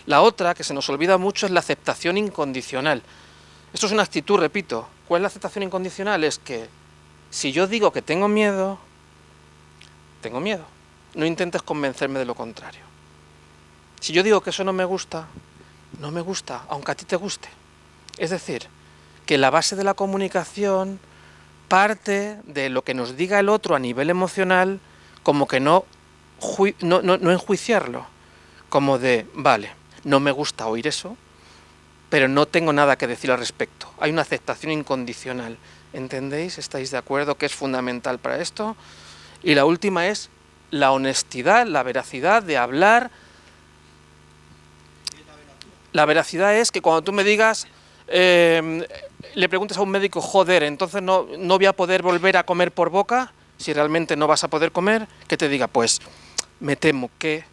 La otra, que se nos olvida mucho, es la aceptación incondicional. Esto es una actitud, repito. ¿Cuál es la aceptación incondicional? Es que si yo digo que tengo miedo, tengo miedo. No intentes convencerme de lo contrario. Si yo digo que eso no me gusta, no me gusta, aunque a ti te guste. Es decir, que la base de la comunicación parte de lo que nos diga el otro a nivel emocional, como que no enjuiciarlo, como de, vale, no me gusta oír eso, pero no tengo nada que decir al respecto. Hay una aceptación incondicional. ¿Entendéis? ¿Estáis de acuerdo que es fundamental para esto? Y la última es la honestidad, la veracidad de hablar. La veracidad es que cuando tú me digas, le preguntes a un médico, joder, entonces no voy a poder volver a comer por boca, si realmente no vas a poder comer, que te diga, pues me temo que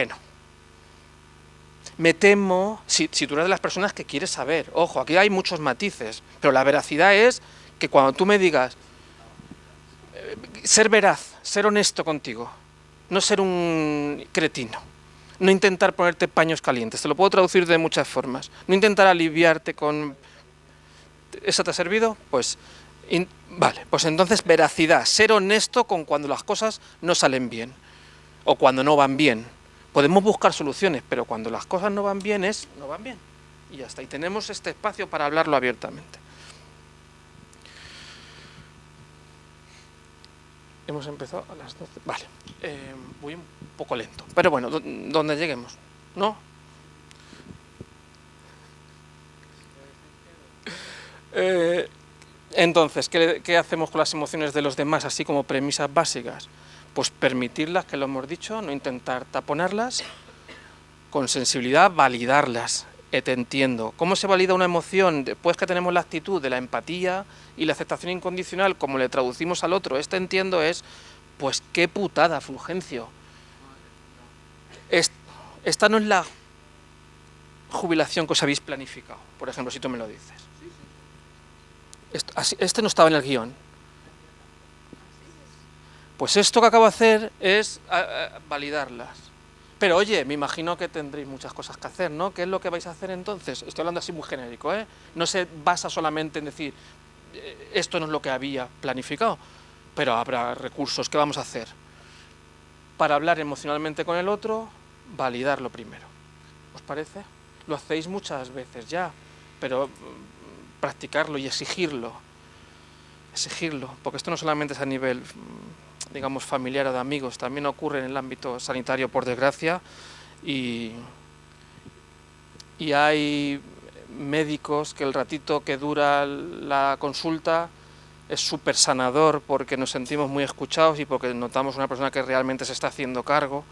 no. Me temo, si tú eres de las personas que quieres saber, ojo, aquí hay muchos matices, pero la veracidad es que cuando tú me digas, ser veraz, ser honesto contigo, no ser un cretino, no intentar ponerte paños calientes, te lo puedo traducir de muchas formas, no intentar aliviarte con... ¿Eso te ha servido? Pues, vale, pues entonces veracidad, ser honesto con cuando las cosas no salen bien, o cuando no van bien. Podemos buscar soluciones, pero cuando las cosas no van bien no van bien. Y ya está. Y tenemos este espacio para hablarlo abiertamente. Hemos empezado a las 12. Vale. Voy un poco lento. Pero bueno, donde lleguemos. ¿No? Entonces, ¿qué hacemos con las emociones de los demás, así como premisas básicas? Pues permitirlas, que lo hemos dicho, no intentar taponarlas, con sensibilidad validarlas, te entiendo. ¿Cómo se valida una emoción? Después que tenemos la actitud de la empatía y la aceptación incondicional, como le traducimos al otro, entiendo es, pues qué putada, Fulgencio. Esta no es la jubilación que os habéis planificado, por ejemplo, si tú me lo dices. Este no estaba en el guión. Pues esto que acabo de hacer es validarlas. Pero oye, me imagino que tendréis muchas cosas que hacer, ¿no? ¿Qué es lo que vais a hacer entonces? Estoy hablando así muy genérico, ¿eh? No se basa solamente en decir, esto no es lo que había planificado, pero habrá recursos. ¿Qué vamos a hacer? Para hablar emocionalmente con el otro, validarlo primero. ¿Os parece? Lo hacéis muchas veces ya, pero practicarlo y exigirlo, porque esto no solamente es a nivel, digamos, familiar o de amigos, también ocurre en el ámbito sanitario, por desgracia, y hay médicos que el ratito que dura la consulta es súper sanador porque nos sentimos muy escuchados y porque notamos una persona que realmente se está haciendo cargo.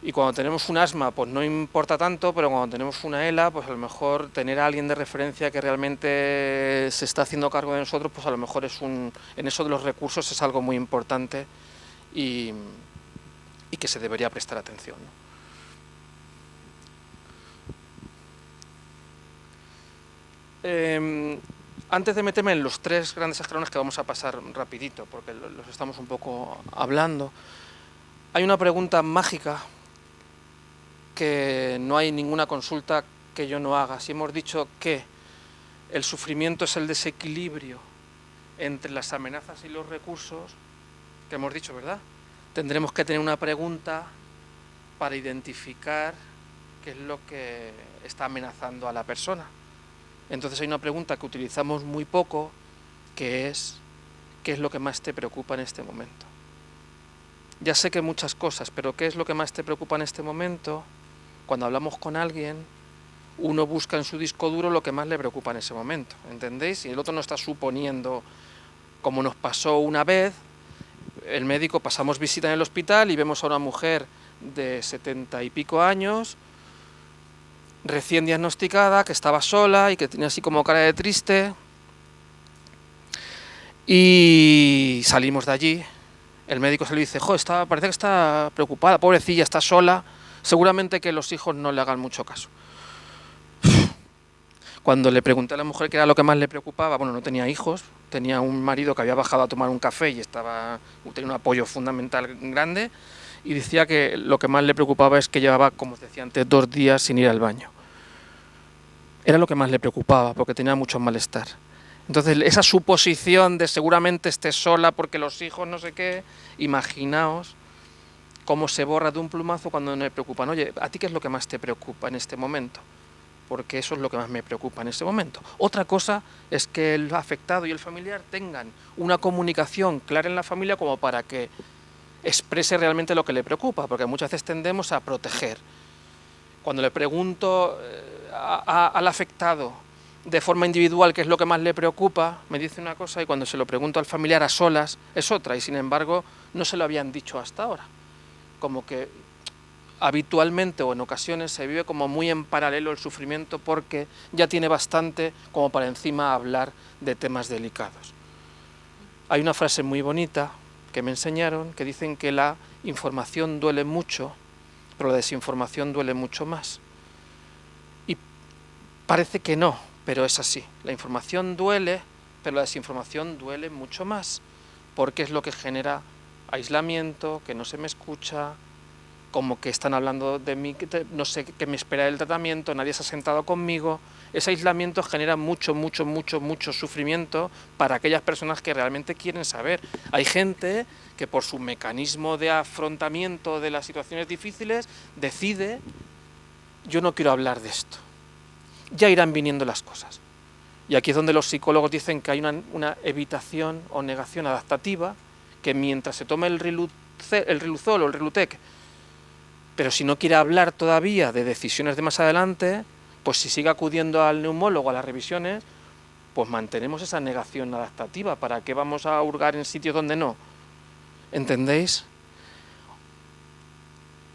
Y cuando tenemos un asma, pues no importa tanto, pero cuando tenemos una ELA, pues a lo mejor tener a alguien de referencia que realmente se está haciendo cargo de nosotros, pues a lo mejor en eso de los recursos es algo muy importante y que se debería prestar atención, ¿no? Antes de meterme en los tres grandes escalones que vamos a pasar rapidito, porque los estamos un poco hablando, hay una pregunta mágica que no hay ninguna consulta que yo no haga. Si hemos dicho que el sufrimiento es el desequilibrio entre las amenazas y los recursos, que hemos dicho, ¿verdad? Tendremos que tener una pregunta para identificar qué es lo que está amenazando a la persona. Entonces hay una pregunta que utilizamos muy poco, que es, ¿qué es lo que más te preocupa en este momento? Ya sé que muchas cosas, pero ¿qué es lo que más te preocupa en este momento? Cuando hablamos con alguien, uno busca en su disco duro lo que más le preocupa en ese momento, ¿entendéis? Y el otro no está suponiendo, como nos pasó una vez, el médico, pasamos visita en el hospital y vemos a una mujer de 70 y pico años, recién diagnosticada, que estaba sola y que tenía así como cara de triste, y salimos de allí. El médico se le dice, parece que está preocupada, pobrecilla, está sola, seguramente que los hijos no le hagan mucho caso. Cuando le pregunté a la mujer qué era lo que más le preocupaba, bueno, no tenía hijos, tenía un marido que había bajado a tomar un café y tenía un apoyo fundamental grande, y decía que lo que más le preocupaba es que llevaba, como os decía antes, 2 días sin ir al baño. Era lo que más le preocupaba, porque tenía mucho malestar. Entonces, esa suposición de seguramente esté sola porque los hijos no sé qué, imaginaos cómo se borra de un plumazo cuando no le preocupan. Oye, ¿a ti qué es lo que más te preocupa en este momento? Porque eso es lo que más me preocupa en este momento. Otra cosa es que el afectado y el familiar tengan una comunicación clara en la familia como para que exprese realmente lo que le preocupa, porque muchas veces tendemos a proteger. Cuando le pregunto al afectado de forma individual qué es lo que más le preocupa, me dice una cosa, y cuando se lo pregunto al familiar a solas es otra, y sin embargo no se lo habían dicho hasta ahora. Como que habitualmente o en ocasiones se vive como muy en paralelo el sufrimiento, porque ya tiene bastante como para encima hablar de temas delicados. Hay una frase muy bonita que me enseñaron que dicen que la información duele mucho, pero la desinformación duele mucho más. Y parece que no, pero es así. La información duele, pero la desinformación duele mucho más, porque es lo que genera aislamiento, que no se me escucha, como que están hablando de mí, no sé qué me espera del tratamiento, nadie se ha sentado conmigo. Ese aislamiento genera mucho sufrimiento para aquellas personas que realmente quieren saber. Hay gente que por su mecanismo de afrontamiento de las situaciones difíciles decide, yo no quiero hablar de esto. Ya irán viniendo las cosas. Y aquí es donde los psicólogos dicen que hay una evitación o negación adaptativa, que mientras se tome el Riluzol o el Rilutec, pero si no quiere hablar todavía de decisiones de más adelante, pues si sigue acudiendo al neumólogo a las revisiones, pues mantenemos esa negación adaptativa. ¿Para qué vamos a hurgar en sitios donde no? ¿Entendéis?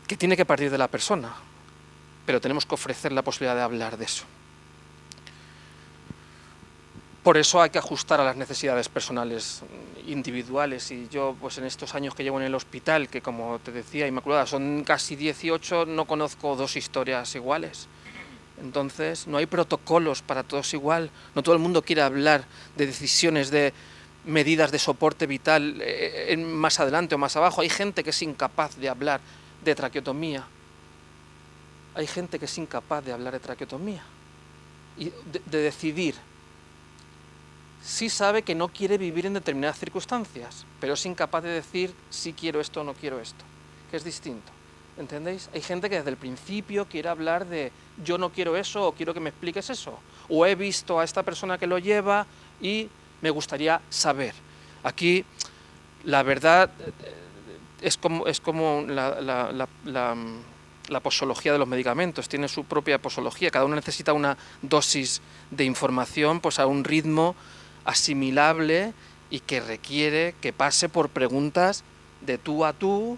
Que tiene que partir de la persona, pero tenemos que ofrecer la posibilidad de hablar de eso. Por eso hay que ajustar a las necesidades personales individuales, y yo pues en estos años que llevo en el hospital, que como te decía, Inmaculada, son casi 18, no conozco 2 historias iguales. Entonces no hay protocolos para todos igual, no todo el mundo quiere hablar de decisiones, de medidas de soporte vital más adelante o más abajo. Hay gente que es incapaz de hablar de traqueotomía, hay gente que es incapaz de hablar de traqueotomía y de decidir. Sí sabe que no quiere vivir en determinadas circunstancias, pero es incapaz de decir si quiero esto o no quiero esto, que es distinto. ¿Entendéis? Hay gente que desde el principio quiere hablar de yo no quiero eso o quiero que me expliques eso. O he visto a esta persona que lo lleva y me gustaría saber. Aquí la verdad es como la posología de los medicamentos, tiene su propia posología. Cada uno necesita una dosis de información pues a un ritmo asimilable y que requiere que pase por preguntas de tú a tú,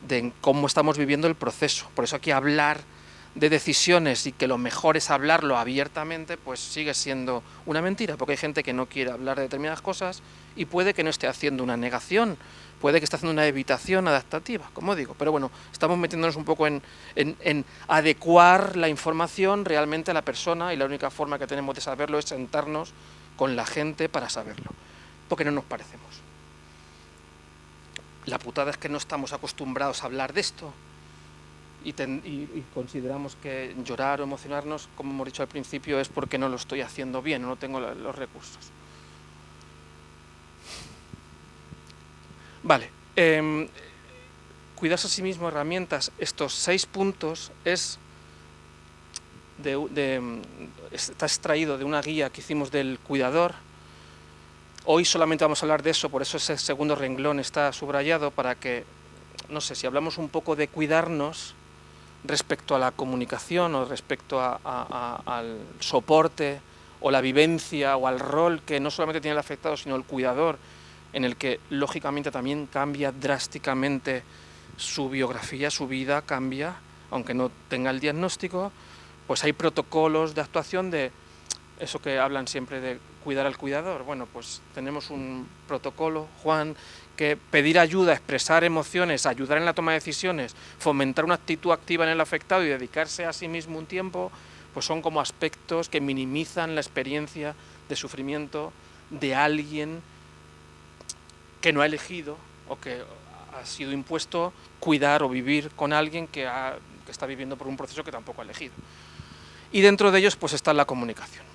de cómo estamos viviendo el proceso. Por eso aquí hablar de decisiones y que lo mejor es hablarlo abiertamente, pues sigue siendo una mentira, porque hay gente que no quiere hablar de determinadas cosas y puede que no esté haciendo una negación, puede que esté haciendo una evitación adaptativa, como digo. Pero bueno, estamos metiéndonos un poco en adecuar la información realmente a la persona, y la única forma que tenemos de saberlo es sentarnos con la gente para saberlo, porque no nos parecemos. La putada es que no estamos acostumbrados a hablar de esto y consideramos que llorar o emocionarnos, como hemos dicho al principio, es porque no lo estoy haciendo bien, no tengo los recursos. Vale, cuidarse a sí mismo, herramientas, estos 6 puntos es está extraído de una guía que hicimos del cuidador. Hoy solamente vamos a hablar de eso, por eso ese segundo renglón está subrayado, para que, no sé, si hablamos un poco de cuidarnos respecto a la comunicación o respecto al soporte o la vivencia o al rol que no solamente tiene el afectado sino el cuidador, en el que lógicamente también cambia drásticamente su biografía, su vida cambia, aunque no tenga el diagnóstico, pues hay protocolos de actuación de eso que hablan siempre de cuidar al cuidador. Bueno, pues tenemos un protocolo, Juan, que pedir ayuda, expresar emociones, ayudar en la toma de decisiones, fomentar una actitud activa en el afectado y dedicarse a sí mismo un tiempo, pues son como aspectos que minimizan la experiencia de sufrimiento de alguien que no ha elegido o que ha sido impuesto cuidar o vivir con alguien que está viviendo por un proceso que tampoco ha elegido. Y dentro de ellos pues está la comunicación.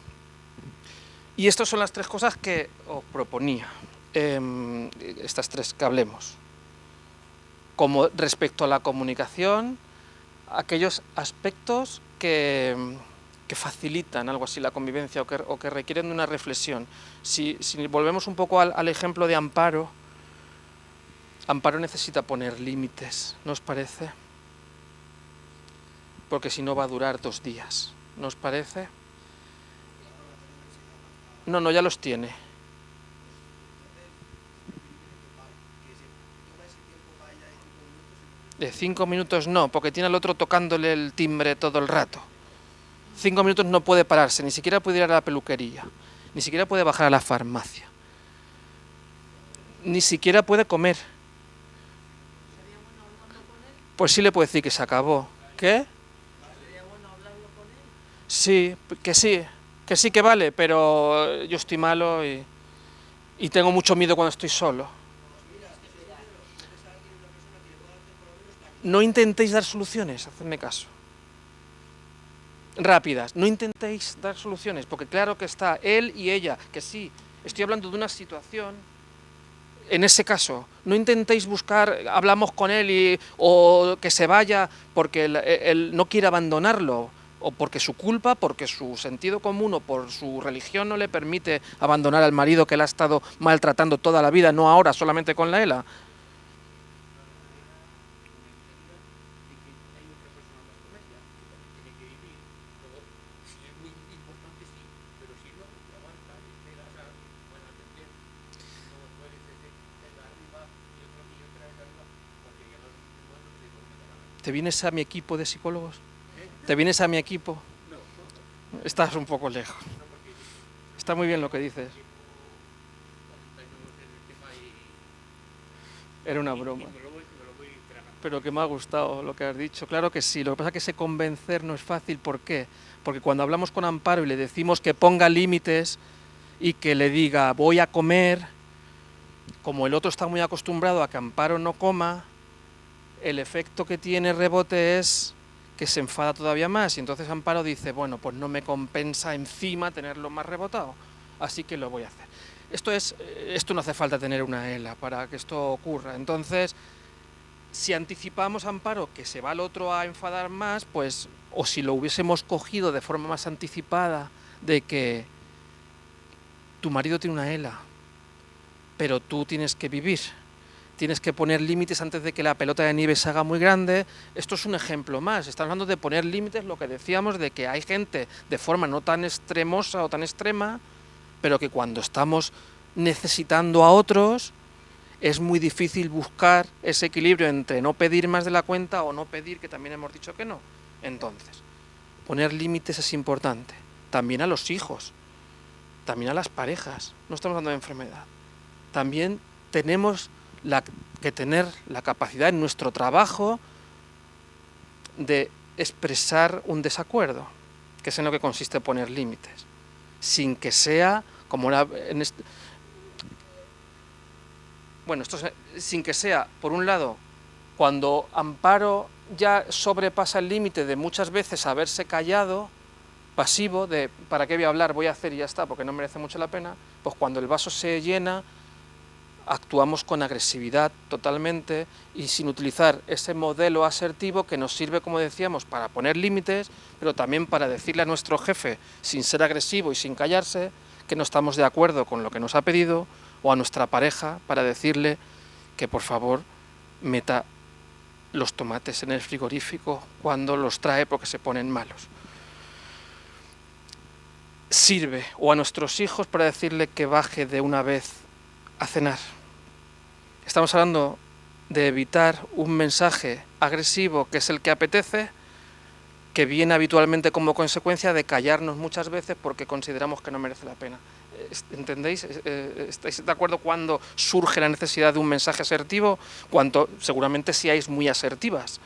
Y estas son las tres cosas que os proponía, estas tres que hablemos. Como respecto a la comunicación, aquellos aspectos que facilitan algo así la convivencia o que requieren de una reflexión. Si volvemos un poco al ejemplo de Amparo, Amparo necesita poner límites, ¿no os parece? Porque si no va a durar 2 días, ¿no os parece? No, ya los tiene. De 5 minutos no, porque tiene al otro tocándole el timbre todo el rato. 5 minutos no puede pararse, ni siquiera puede ir a la peluquería, ni siquiera puede bajar a la farmacia, ni siquiera puede comer. Pues sí le puede decir que se acabó. ¿Qué? Sí, que vale, pero yo estoy malo y tengo mucho miedo cuando estoy solo. No intentéis dar soluciones, hacedme caso. Rápidas, no intentéis dar soluciones, porque claro que está él y ella, que sí, estoy hablando de una situación, en ese caso, no intentéis buscar, hablamos con él o que se vaya porque él no quiere abandonarlo, o porque su culpa, porque su sentido común o por su religión no le permite abandonar al marido que la ha estado maltratando toda la vida, no ahora solamente con la ELA. ¿Te vienes a mi equipo de psicólogos? ¿Te vienes a mi equipo? Estás un poco lejos. Está muy bien lo que dices. Era una broma. Pero que me ha gustado lo que has dicho. Claro que sí. Lo que pasa es que ese convencer no es fácil. ¿Por qué? Porque cuando hablamos con Amparo y le decimos que ponga límites y que le diga voy a comer, como el otro está muy acostumbrado a que Amparo no coma, el efecto que tiene rebote es que se enfada todavía más y entonces Amparo dice, bueno, pues no me compensa encima tenerlo más rebotado, así que lo voy a hacer. Esto no hace falta tener una ELA para que esto ocurra. Entonces, si anticipamos a Amparo que se va el otro a enfadar más, pues, o si lo hubiésemos cogido de forma más anticipada de que tu marido tiene una ELA, pero tú tienes que vivir, tienes que poner límites antes de que la pelota de nieve se haga muy grande. Esto es un ejemplo más. Estamos hablando de poner límites, lo que decíamos de que hay gente de forma no tan extremosa o tan extrema, pero que cuando estamos necesitando a otros es muy difícil buscar ese equilibrio entre no pedir más de la cuenta o no pedir, que también hemos dicho que no. Entonces, poner límites es importante. También a los hijos, también a las parejas. No estamos hablando de enfermedad. También tenemos que tener la capacidad en nuestro trabajo de expresar un desacuerdo, que es en lo que consiste poner límites, sin que sea como sin que sea, por un lado, cuando Amparo ya sobrepasa el límite de muchas veces haberse callado, pasivo, de ¿para qué voy a hablar? Voy a hacer y ya está, porque no merece mucho la pena, pues cuando el vaso se llena, actuamos con agresividad totalmente y sin utilizar ese modelo asertivo que nos sirve, como decíamos, para poner límites, pero también para decirle a nuestro jefe, sin ser agresivo y sin callarse, que no estamos de acuerdo con lo que nos ha pedido, o a nuestra pareja para decirle que por favor meta los tomates en el frigorífico cuando los trae porque se ponen malos. Sirve, o a nuestros hijos para decirle que baje de una vez a cenar. Estamos hablando de evitar un mensaje agresivo que es el que apetece, que viene habitualmente como consecuencia de callarnos muchas veces porque consideramos que no merece la pena. ¿Entendéis? ¿Estáis de acuerdo cuando surge la necesidad de un mensaje asertivo? Seguramente seáis muy asertivas,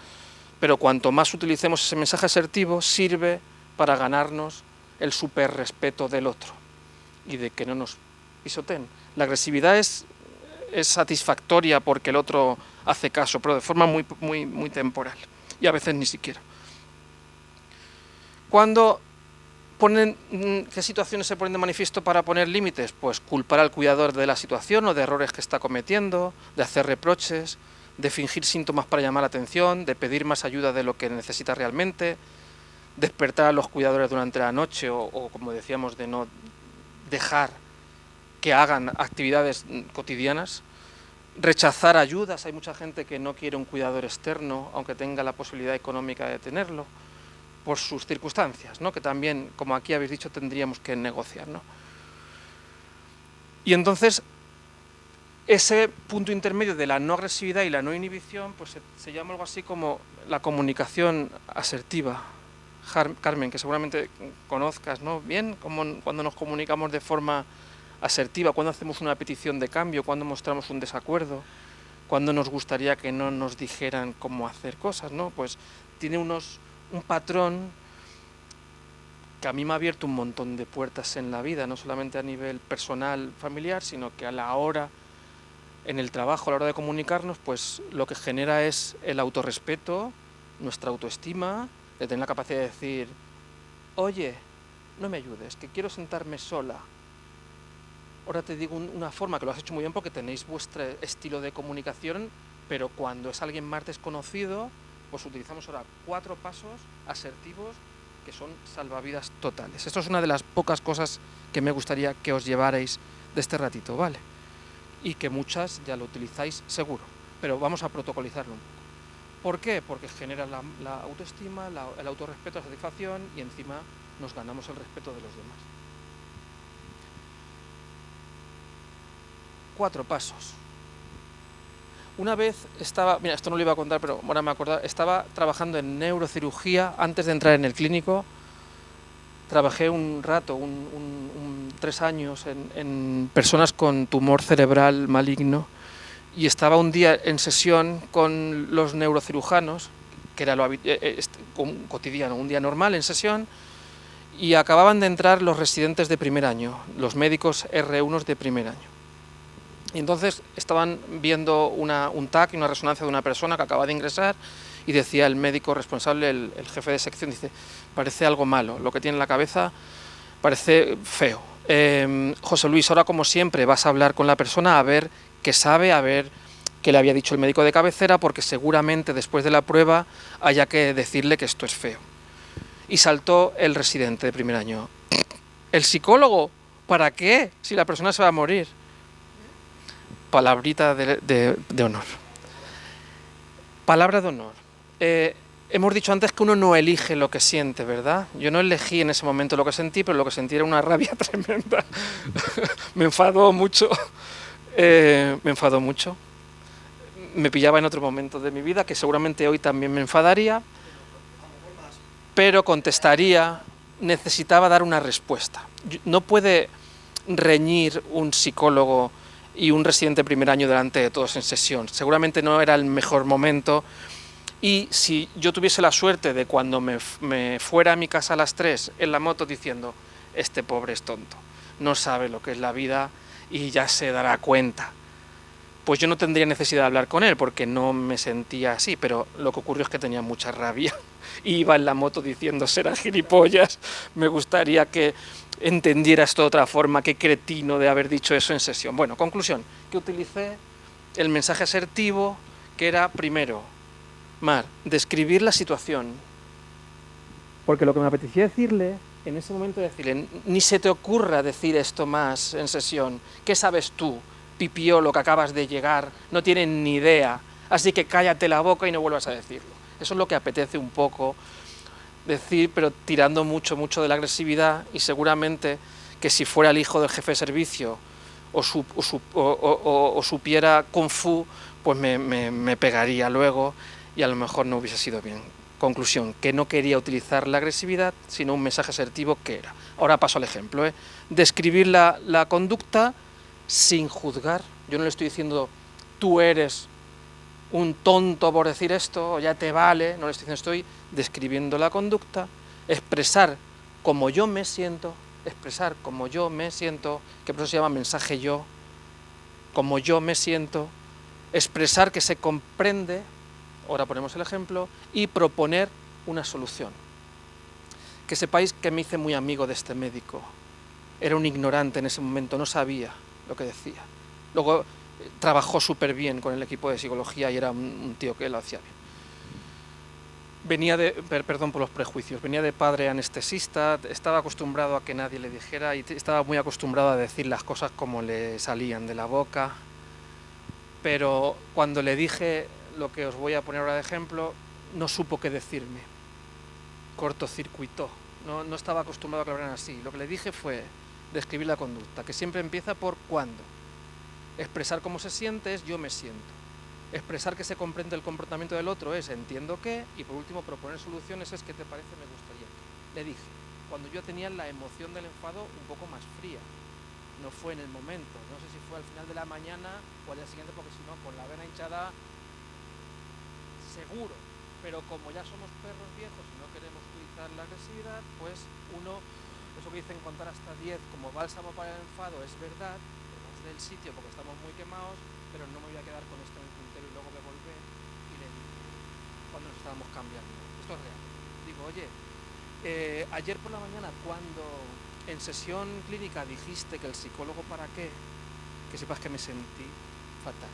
pero cuanto más utilicemos ese mensaje asertivo, sirve para ganarnos el súper respeto del otro y de que no nos pisoteen. La agresividad es satisfactoria porque el otro hace caso, pero de forma muy temporal y a veces ni siquiera. ¿Qué situaciones se ponen de manifiesto para poner límites? Pues culpar al cuidador de la situación o de errores que está cometiendo, de hacer reproches, de fingir síntomas para llamar la atención, de pedir más ayuda de lo que necesita realmente, despertar a los cuidadores durante la noche o como decíamos, de no dejar que hagan actividades cotidianas, rechazar ayudas. Hay mucha gente que no quiere un cuidador externo, aunque tenga la posibilidad económica de tenerlo, por sus circunstancias, ¿no? Que también, como aquí habéis dicho, tendríamos que negociar, ¿no? Y entonces, ese punto intermedio de la no agresividad y la no inhibición, pues se llama algo así como la comunicación asertiva. Carmen, que seguramente conozcas, ¿no? Bien, como cuando nos comunicamos de forma asertiva, cuando hacemos una petición de cambio, cuando mostramos un desacuerdo, cuando nos gustaría que no nos dijeran cómo hacer cosas, ¿no? Pues tiene un patrón que a mí me ha abierto un montón de puertas en la vida, no solamente a nivel personal, familiar, sino que a la hora, en el trabajo, a la hora de comunicarnos, pues lo que genera es el autorrespeto, nuestra autoestima, de tener la capacidad de decir, oye, no me ayudes, que quiero sentarme sola. Ahora te digo una forma que lo has hecho muy bien porque tenéis vuestro estilo de comunicación, pero cuando es alguien más desconocido, pues utilizamos ahora 4 pasos asertivos que son salvavidas totales. Esto es una de las pocas cosas que me gustaría que os llevarais de este ratito, ¿vale? Y que muchas ya lo utilizáis seguro, pero vamos a protocolizarlo un poco. ¿Por qué? Porque genera la autoestima, el autorrespeto, la satisfacción y encima nos ganamos el respeto de los demás. 4 pasos. Una vez estaba, mira, esto no lo iba a contar, pero ahora me acuerdo, estaba trabajando en neurocirugía antes de entrar en el clínico. Trabajé un rato, 3 años, en personas con tumor cerebral maligno y estaba un día en sesión con los neurocirujanos, que era lo cotidiano, un día normal en sesión, y acababan de entrar los residentes de primer año, los médicos R1 de primer año. Y entonces estaban viendo un TAC y una resonancia de una persona que acaba de ingresar y decía el médico responsable, el jefe de sección, dice, parece algo malo, lo que tiene en la cabeza parece feo. José Luis, ahora como siempre vas a hablar con la persona a ver qué sabe, a ver qué le había dicho el médico de cabecera, porque seguramente después de la prueba haya que decirle que esto es feo. Y saltó el residente de primer año. ¿El psicólogo? ¿Para qué? Si la persona se va a morir. Palabrita de honor. Palabra de honor. Hemos dicho antes que uno no elige lo que siente, ¿verdad? Yo no elegí en ese momento lo que sentí, pero lo que sentí era una rabia tremenda. Me enfadó mucho. Me pillaba en otro momento de mi vida, que seguramente hoy también me enfadaría, pero contestaría, necesitaba dar una respuesta. No puede reñir un psicólogo y un residente de primer año delante de todos en sesión. Seguramente no era el mejor momento. Y si yo tuviese la suerte de cuando me fuera a mi casa a las 3 en la moto diciendo, este pobre es tonto, no sabe lo que es la vida y ya se dará cuenta, pues yo no tendría necesidad de hablar con él porque no me sentía así, pero lo que ocurrió es que tenía mucha rabia. Iba en la moto diciendo, será gilipollas, me gustaría que entendiera esto de otra forma, qué cretino de haber dicho eso en sesión. Bueno, conclusión, que utilicé el mensaje asertivo, que era, primero, Mar, describir la situación, porque lo que me apetecía decirle, en ese momento decirle, ni se te ocurra decir esto más en sesión, ¿qué sabes tú, pipiolo, que acabas de llegar, no tienes ni idea, así que cállate la boca y no vuelvas a decirlo? Eso es lo que apetece un poco decir, pero tirando mucho de la agresividad, y seguramente que si fuera el hijo del jefe de servicio o supiera Kung Fu, pues me pegaría luego y a lo mejor no hubiese sido bien. Conclusión, que no quería utilizar la agresividad, sino un mensaje asertivo que era. Ahora paso al ejemplo, describir la conducta sin juzgar. Yo no le estoy diciendo, tú eres un tonto por decir esto, o ya te vale, no le estoy diciendo, estoy describiendo la conducta, expresar como yo me siento, que por eso se llama mensaje yo, como yo me siento, expresar que se comprende, ahora ponemos el ejemplo, y proponer una solución. Que sepáis que me hice muy amigo de este médico, era un ignorante en ese momento, no sabía lo que decía. Luego trabajó súper bien con el equipo de psicología y era un tío que lo hacía bien. Venía de, perdón por los prejuicios, venía de padre anestesista, estaba acostumbrado a que nadie le dijera y estaba muy acostumbrado a decir las cosas como le salían de la boca, pero cuando le dije lo que os voy a poner ahora de ejemplo, no supo qué decirme, cortocircuitó, no estaba acostumbrado a que lo hablaran así. Lo que le dije fue describir la conducta, que siempre empieza por cuándo. Expresar cómo se siente es yo me siento. Expresar que se comprende el comportamiento del otro es entiendo qué, y por último proponer soluciones es qué te parece, me gustaría que. Le dije, cuando yo tenía la emoción del enfado un poco más fría, no fue en el momento, no sé si fue al final de la mañana o al día siguiente, porque si no, con la vena hinchada, seguro, pero como ya somos perros viejos y no queremos utilizar la agresividad, pues uno, eso que dicen contar hasta 10 como bálsamo para el enfado es verdad, además del sitio porque estamos muy quemados, pero no me voy a quedar con esto en el tintero y luego me volví y le dije, cuando nos estábamos cambiando, esto es real, digo, oye, ayer por la mañana cuando en sesión clínica dijiste que el psicólogo para qué, que sepas que me sentí fatal,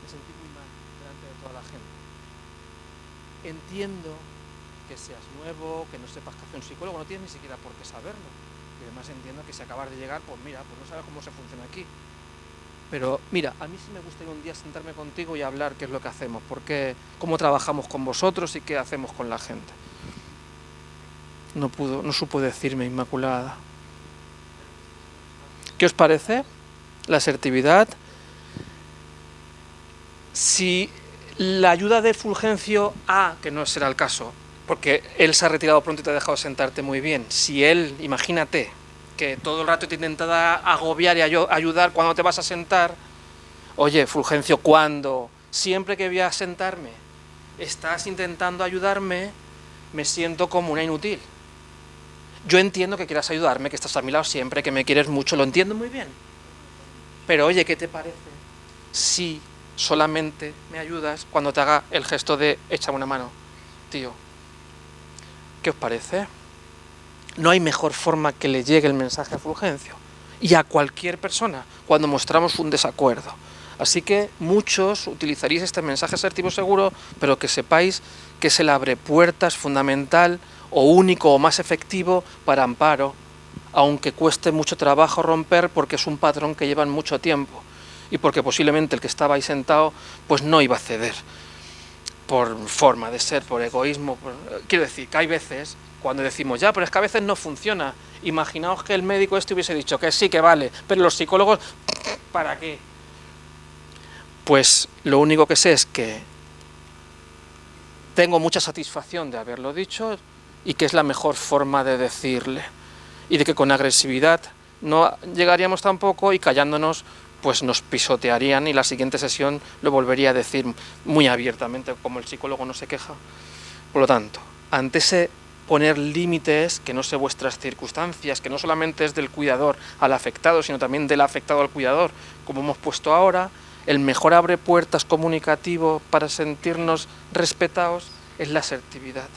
me sentí muy mal delante de toda la gente. Entiendo que seas nuevo, que no sepas qué hace un psicólogo, no tienes ni siquiera por qué saberlo, y además entiendo que si acabas de llegar, pues mira, pues no sabes cómo se funciona aquí. Pero mira, a mí sí me gustaría un día sentarme contigo y hablar qué es lo que hacemos, cómo trabajamos con vosotros y qué hacemos con la gente. No supo decirme, Inmaculada. ¿Qué os parece? La asertividad. Si la ayuda de Fulgencio que no será el caso, porque él se ha retirado pronto y te ha dejado sentarte muy bien. Si él, imagínate, que todo el rato te intenta agobiar y ayudar cuando te vas a sentar, oye, Fulgencio, ¿cuándo? Siempre que voy a sentarme estás intentando ayudarme, me siento como una inútil. Yo entiendo que quieras ayudarme, que estás a mi lado siempre, que me quieres mucho, lo entiendo muy bien. Pero oye, ¿qué te parece si solamente me ayudas cuando te haga el gesto de échame una mano, tío? ¿Qué os parece? No hay mejor forma que le llegue el mensaje a Fulgencio y a cualquier persona cuando mostramos un desacuerdo. Así que muchos utilizaréis este mensaje asertivo seguro, pero que sepáis que es el abrepuertas fundamental o único o más efectivo para Amparo, aunque cueste mucho trabajo romper porque es un patrón que llevan mucho tiempo y porque posiblemente el que estaba ahí sentado pues no iba a ceder por forma de ser, por egoísmo. Quiero decir que hay veces cuando decimos ya, pero es que a veces no funciona. Imaginaos que el médico hubiese dicho que sí, que vale, pero los psicólogos, ¿para qué? Pues lo único que sé es que tengo mucha satisfacción de haberlo dicho y que es la mejor forma de decirle, y de que con agresividad no llegaríamos tampoco y callándonos pues nos pisotearían y la siguiente sesión lo volvería a decir muy abiertamente, como el psicólogo no se queja. Por lo tanto, ante ese poner límites, que no sé vuestras circunstancias, que no solamente es del cuidador al afectado, sino también del afectado al cuidador, como hemos puesto ahora, el mejor abre puertas comunicativo para sentirnos respetados es la asertividad.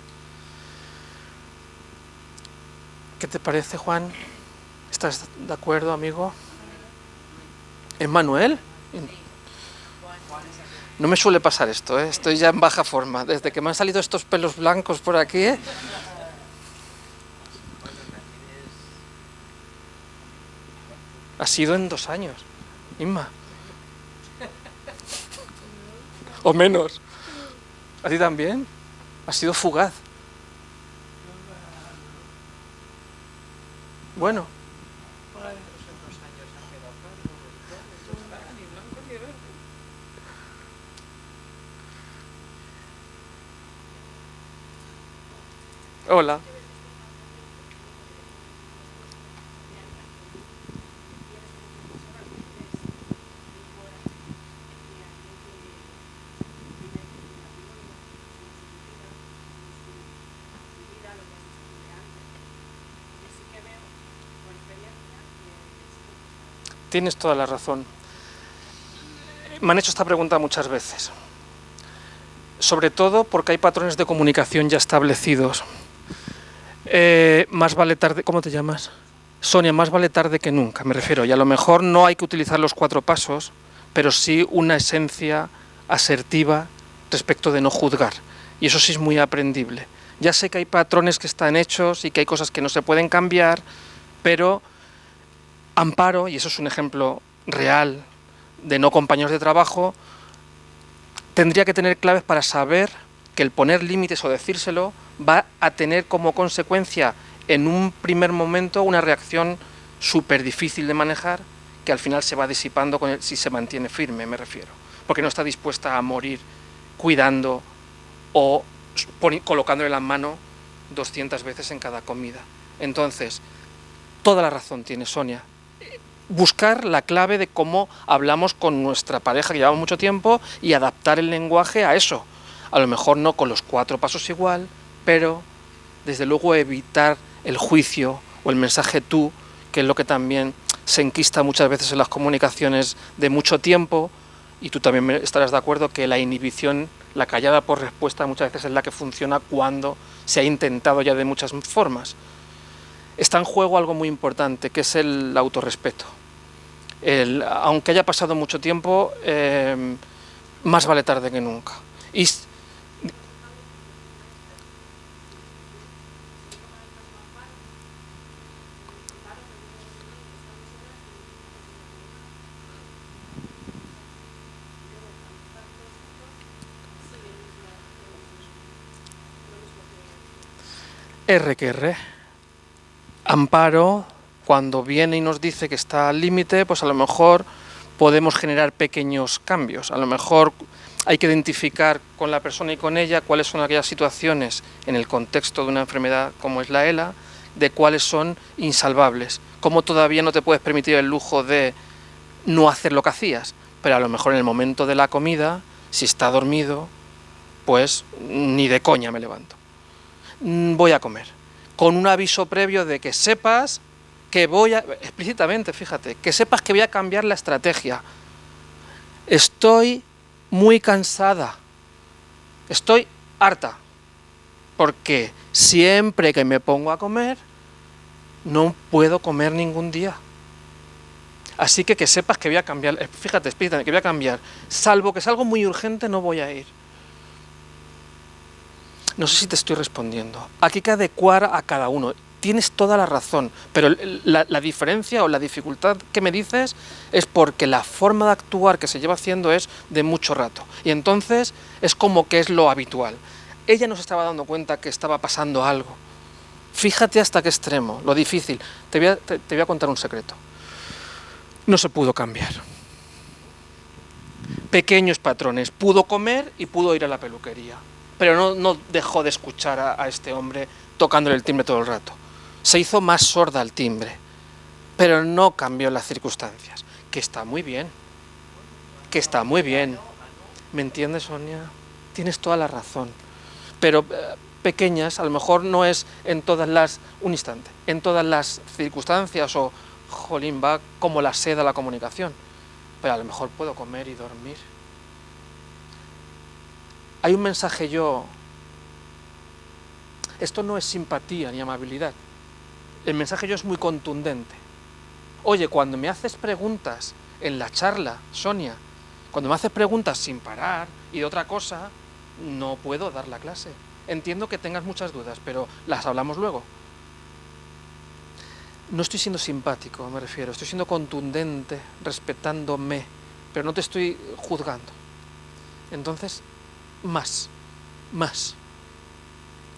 ¿Qué te parece, Juan? ¿Estás de acuerdo, amigo? ¿Es Manuel? No me suele pasar esto, ¿eh? Estoy ya en baja forma. Desde que me han salido estos pelos blancos por aquí, ¿eh? Ha sido en 2 años, Inma. O menos. ¿A ti también? Ha sido fugaz. Bueno. Hola. Tienes toda la razón. Me han hecho esta pregunta muchas veces. Sobre todo porque hay patrones de comunicación ya establecidos. Más vale tarde... ¿Cómo te llamas? Sonia, más vale tarde que nunca, me refiero. Y a lo mejor no hay que utilizar los 4 pasos, pero sí una esencia asertiva respecto de no juzgar. Y eso sí es muy aprendible. Ya sé que hay patrones que están hechos y que hay cosas que no se pueden cambiar, pero Amparo, y eso es un ejemplo real de no compañeros de trabajo, tendría que tener claves para saber que el poner límites o decírselo va a tener como consecuencia en un primer momento una reacción súper difícil de manejar, que al final se va disipando si se mantiene firme, me refiero, porque no está dispuesta a morir cuidando o colocándole la mano 200 veces en cada comida. Entonces, toda la razón tiene Sonia. Buscar la clave de cómo hablamos con nuestra pareja que llevamos mucho tiempo y adaptar el lenguaje a eso. A lo mejor no con los 4 pasos igual, pero desde luego evitar el juicio o el mensaje tú, que es lo que también se enquista muchas veces en las comunicaciones de mucho tiempo, y tú también estarás de acuerdo que la inhibición, la callada por respuesta muchas veces es la que funciona cuando se ha intentado ya de muchas formas. Está en juego algo muy importante, que es el autorrespeto. Aunque haya pasado mucho tiempo, más vale tarde que nunca. Y R que R. Amparo, cuando viene y nos dice que está al límite, pues a lo mejor podemos generar pequeños cambios. A lo mejor hay que identificar con la persona y con ella cuáles son aquellas situaciones en el contexto de una enfermedad como es la ELA, de cuáles son insalvables. Cómo todavía no te puedes permitir el lujo de no hacer lo que hacías, pero a lo mejor en el momento de la comida, si está dormido, pues ni de coña me levanto. Voy a comer, con un aviso previo de que sepas que explícitamente, fíjate, que sepas que voy a cambiar la estrategia. Estoy muy cansada, estoy harta, porque siempre que me pongo a comer, no puedo comer ningún día. Así que sepas que voy a cambiar, fíjate, explícitamente, que voy a cambiar, salvo que es algo muy urgente, no voy a ir. No sé si te estoy respondiendo. Aquí hay que adecuar a cada uno. Tienes toda la razón, pero la diferencia o la dificultad que me dices es porque la forma de actuar que se lleva haciendo es de mucho rato. Y entonces es como que es lo habitual. Ella no se estaba dando cuenta que estaba pasando algo. Fíjate hasta qué extremo, lo difícil. Te voy a contar un secreto. No se pudo cambiar. Pequeños patrones. Pudo comer y pudo ir a la peluquería. Pero no dejó de escuchar a este hombre tocándole el timbre todo el rato. Se hizo más sorda al timbre, pero no cambió las circunstancias. Que está muy bien. Que está muy bien. ¿Me entiendes, Sonia? Tienes toda la razón. Pero pequeñas, a lo mejor no es en todas las... Un instante. En todas las circunstancias o... Jolín, va como la seda la comunicación. pero a lo mejor puedo comer y dormir. Hay un mensaje yo. Esto no es simpatía ni amabilidad. El mensaje yo es muy contundente. Oye, cuando me haces preguntas en la charla, Sonia, cuando me haces preguntas sin parar y de otra cosa, no puedo dar la clase. Entiendo que tengas muchas dudas, pero las hablamos luego. No estoy siendo simpático, me refiero, estoy siendo contundente, respetándome, pero no te estoy juzgando. Entonces, más.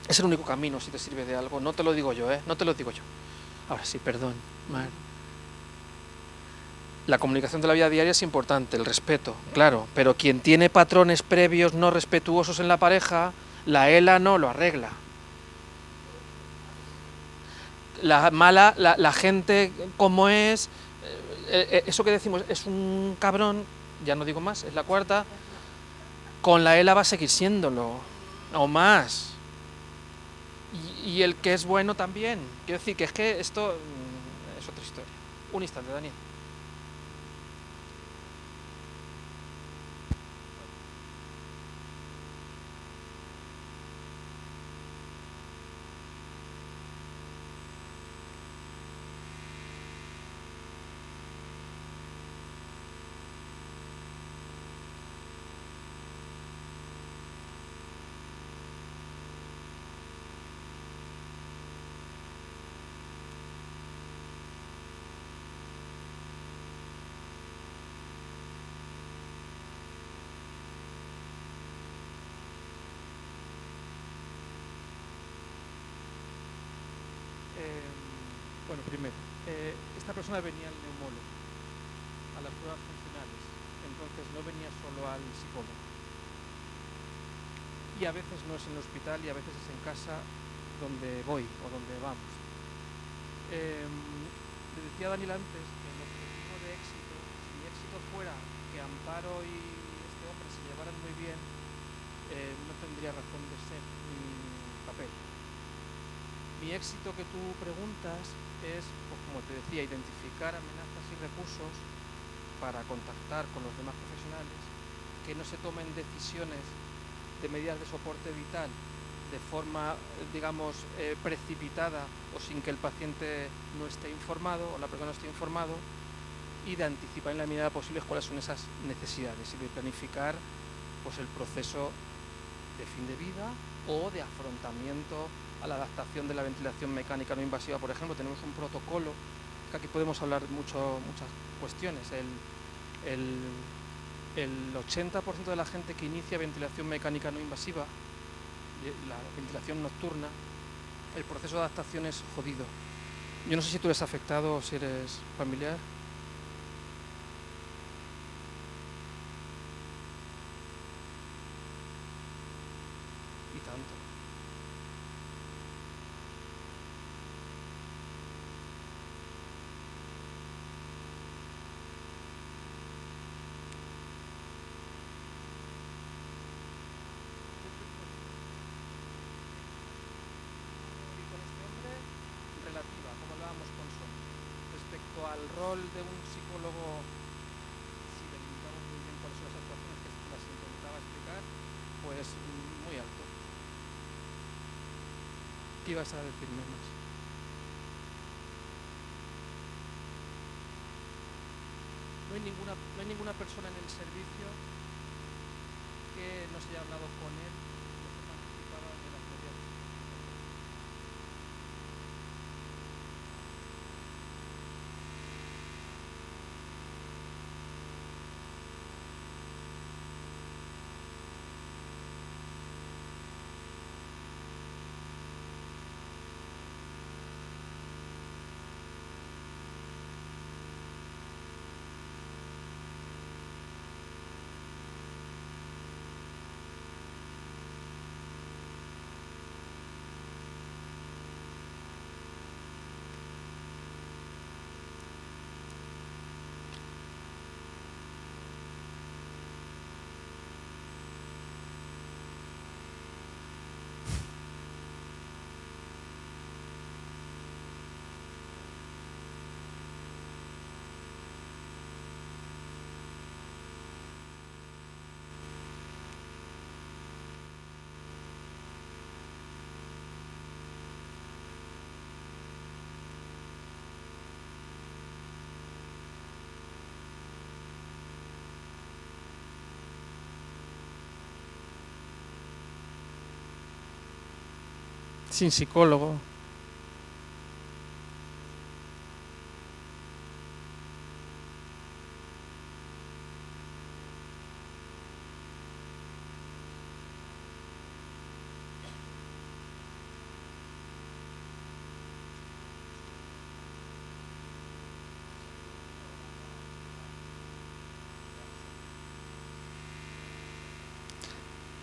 Es el único camino si te sirve de algo. No te lo digo yo, no te lo digo yo. Ahora sí, perdón, Mar. La comunicación de la vida diaria es importante, el respeto, claro, pero quien tiene patrones previos no respetuosos en la pareja, la ELA no lo arregla. La gente como es, eso que decimos es un cabrón, ya no digo más, es la cuarta, con la ELA va a seguir siéndolo, o más. Y el que es bueno también. Quiero decir que es que esto es otra historia. Un instante, Daniel. Bueno, primero, esta persona venía al neumólogo, a las pruebas funcionales, entonces no venía solo al psicólogo. Y a veces no es en el hospital y a veces es en casa donde voy o donde vamos. Le decía a Daniel antes que el objetivo de éxito, si mi éxito fuera que Amparo y este hombre se llevaran muy bien, no tendría razón de ser mi papel. Mi éxito que tú preguntas es, pues como te decía, identificar amenazas y recursos para contactar con los demás profesionales, que no se tomen decisiones de medidas de soporte vital de forma, digamos, precipitada o sin que el paciente no esté informado o la persona no esté informado, y de anticipar en la medida posible cuáles son esas necesidades y de planificar pues el proceso de fin de vida o de afrontamiento a la adaptación de la ventilación mecánica no invasiva. Por ejemplo, tenemos un protocolo, que aquí podemos hablar muchas cuestiones. El 80% de la gente que inicia ventilación mecánica no invasiva, la ventilación nocturna, el proceso de adaptación es jodido. Yo no sé si tú eres afectado o si eres familiar. Y tanto. Relativa, como hablábamos con Sonia. Respecto al rol de un psicólogo, si delimitamos muy bien cuáles son las actuaciones que las intentaba explicar, pues muy alto. ¿Qué ibas a decirme más? No hay ninguna persona en el servicio que no se haya hablado con él de forma anticipada de las medidas. sin psicólogo.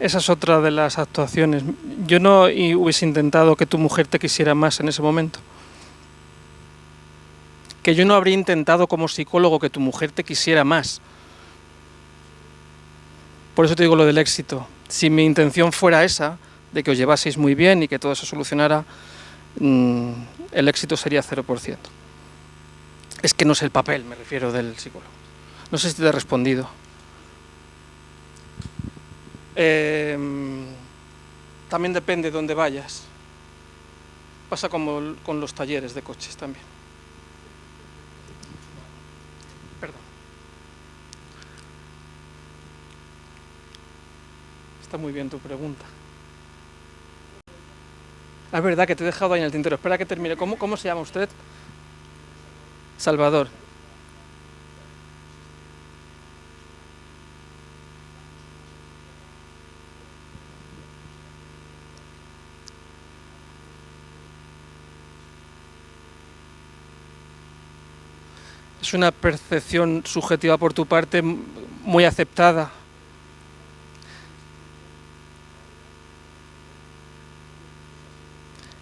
Esa es otra de las actuaciones. Yo no hubiese intentado que tu mujer te quisiera más en ese momento. Que yo no habría intentado como psicólogo que tu mujer te quisiera más. Por eso te digo lo del éxito. Si mi intención fuera esa, de que os llevaseis muy bien y que todo se solucionara, el éxito sería 0%. Es que no es el papel, me refiero, del psicólogo. No sé si te he respondido. También depende de dónde vayas. Pasa como con los talleres de coches también. Perdón. Está muy bien tu pregunta. Es verdad que te he dejado ahí en el tintero. Espera que termine. ¿Cómo se llama usted? Salvador. Es una percepción subjetiva por tu parte muy aceptada.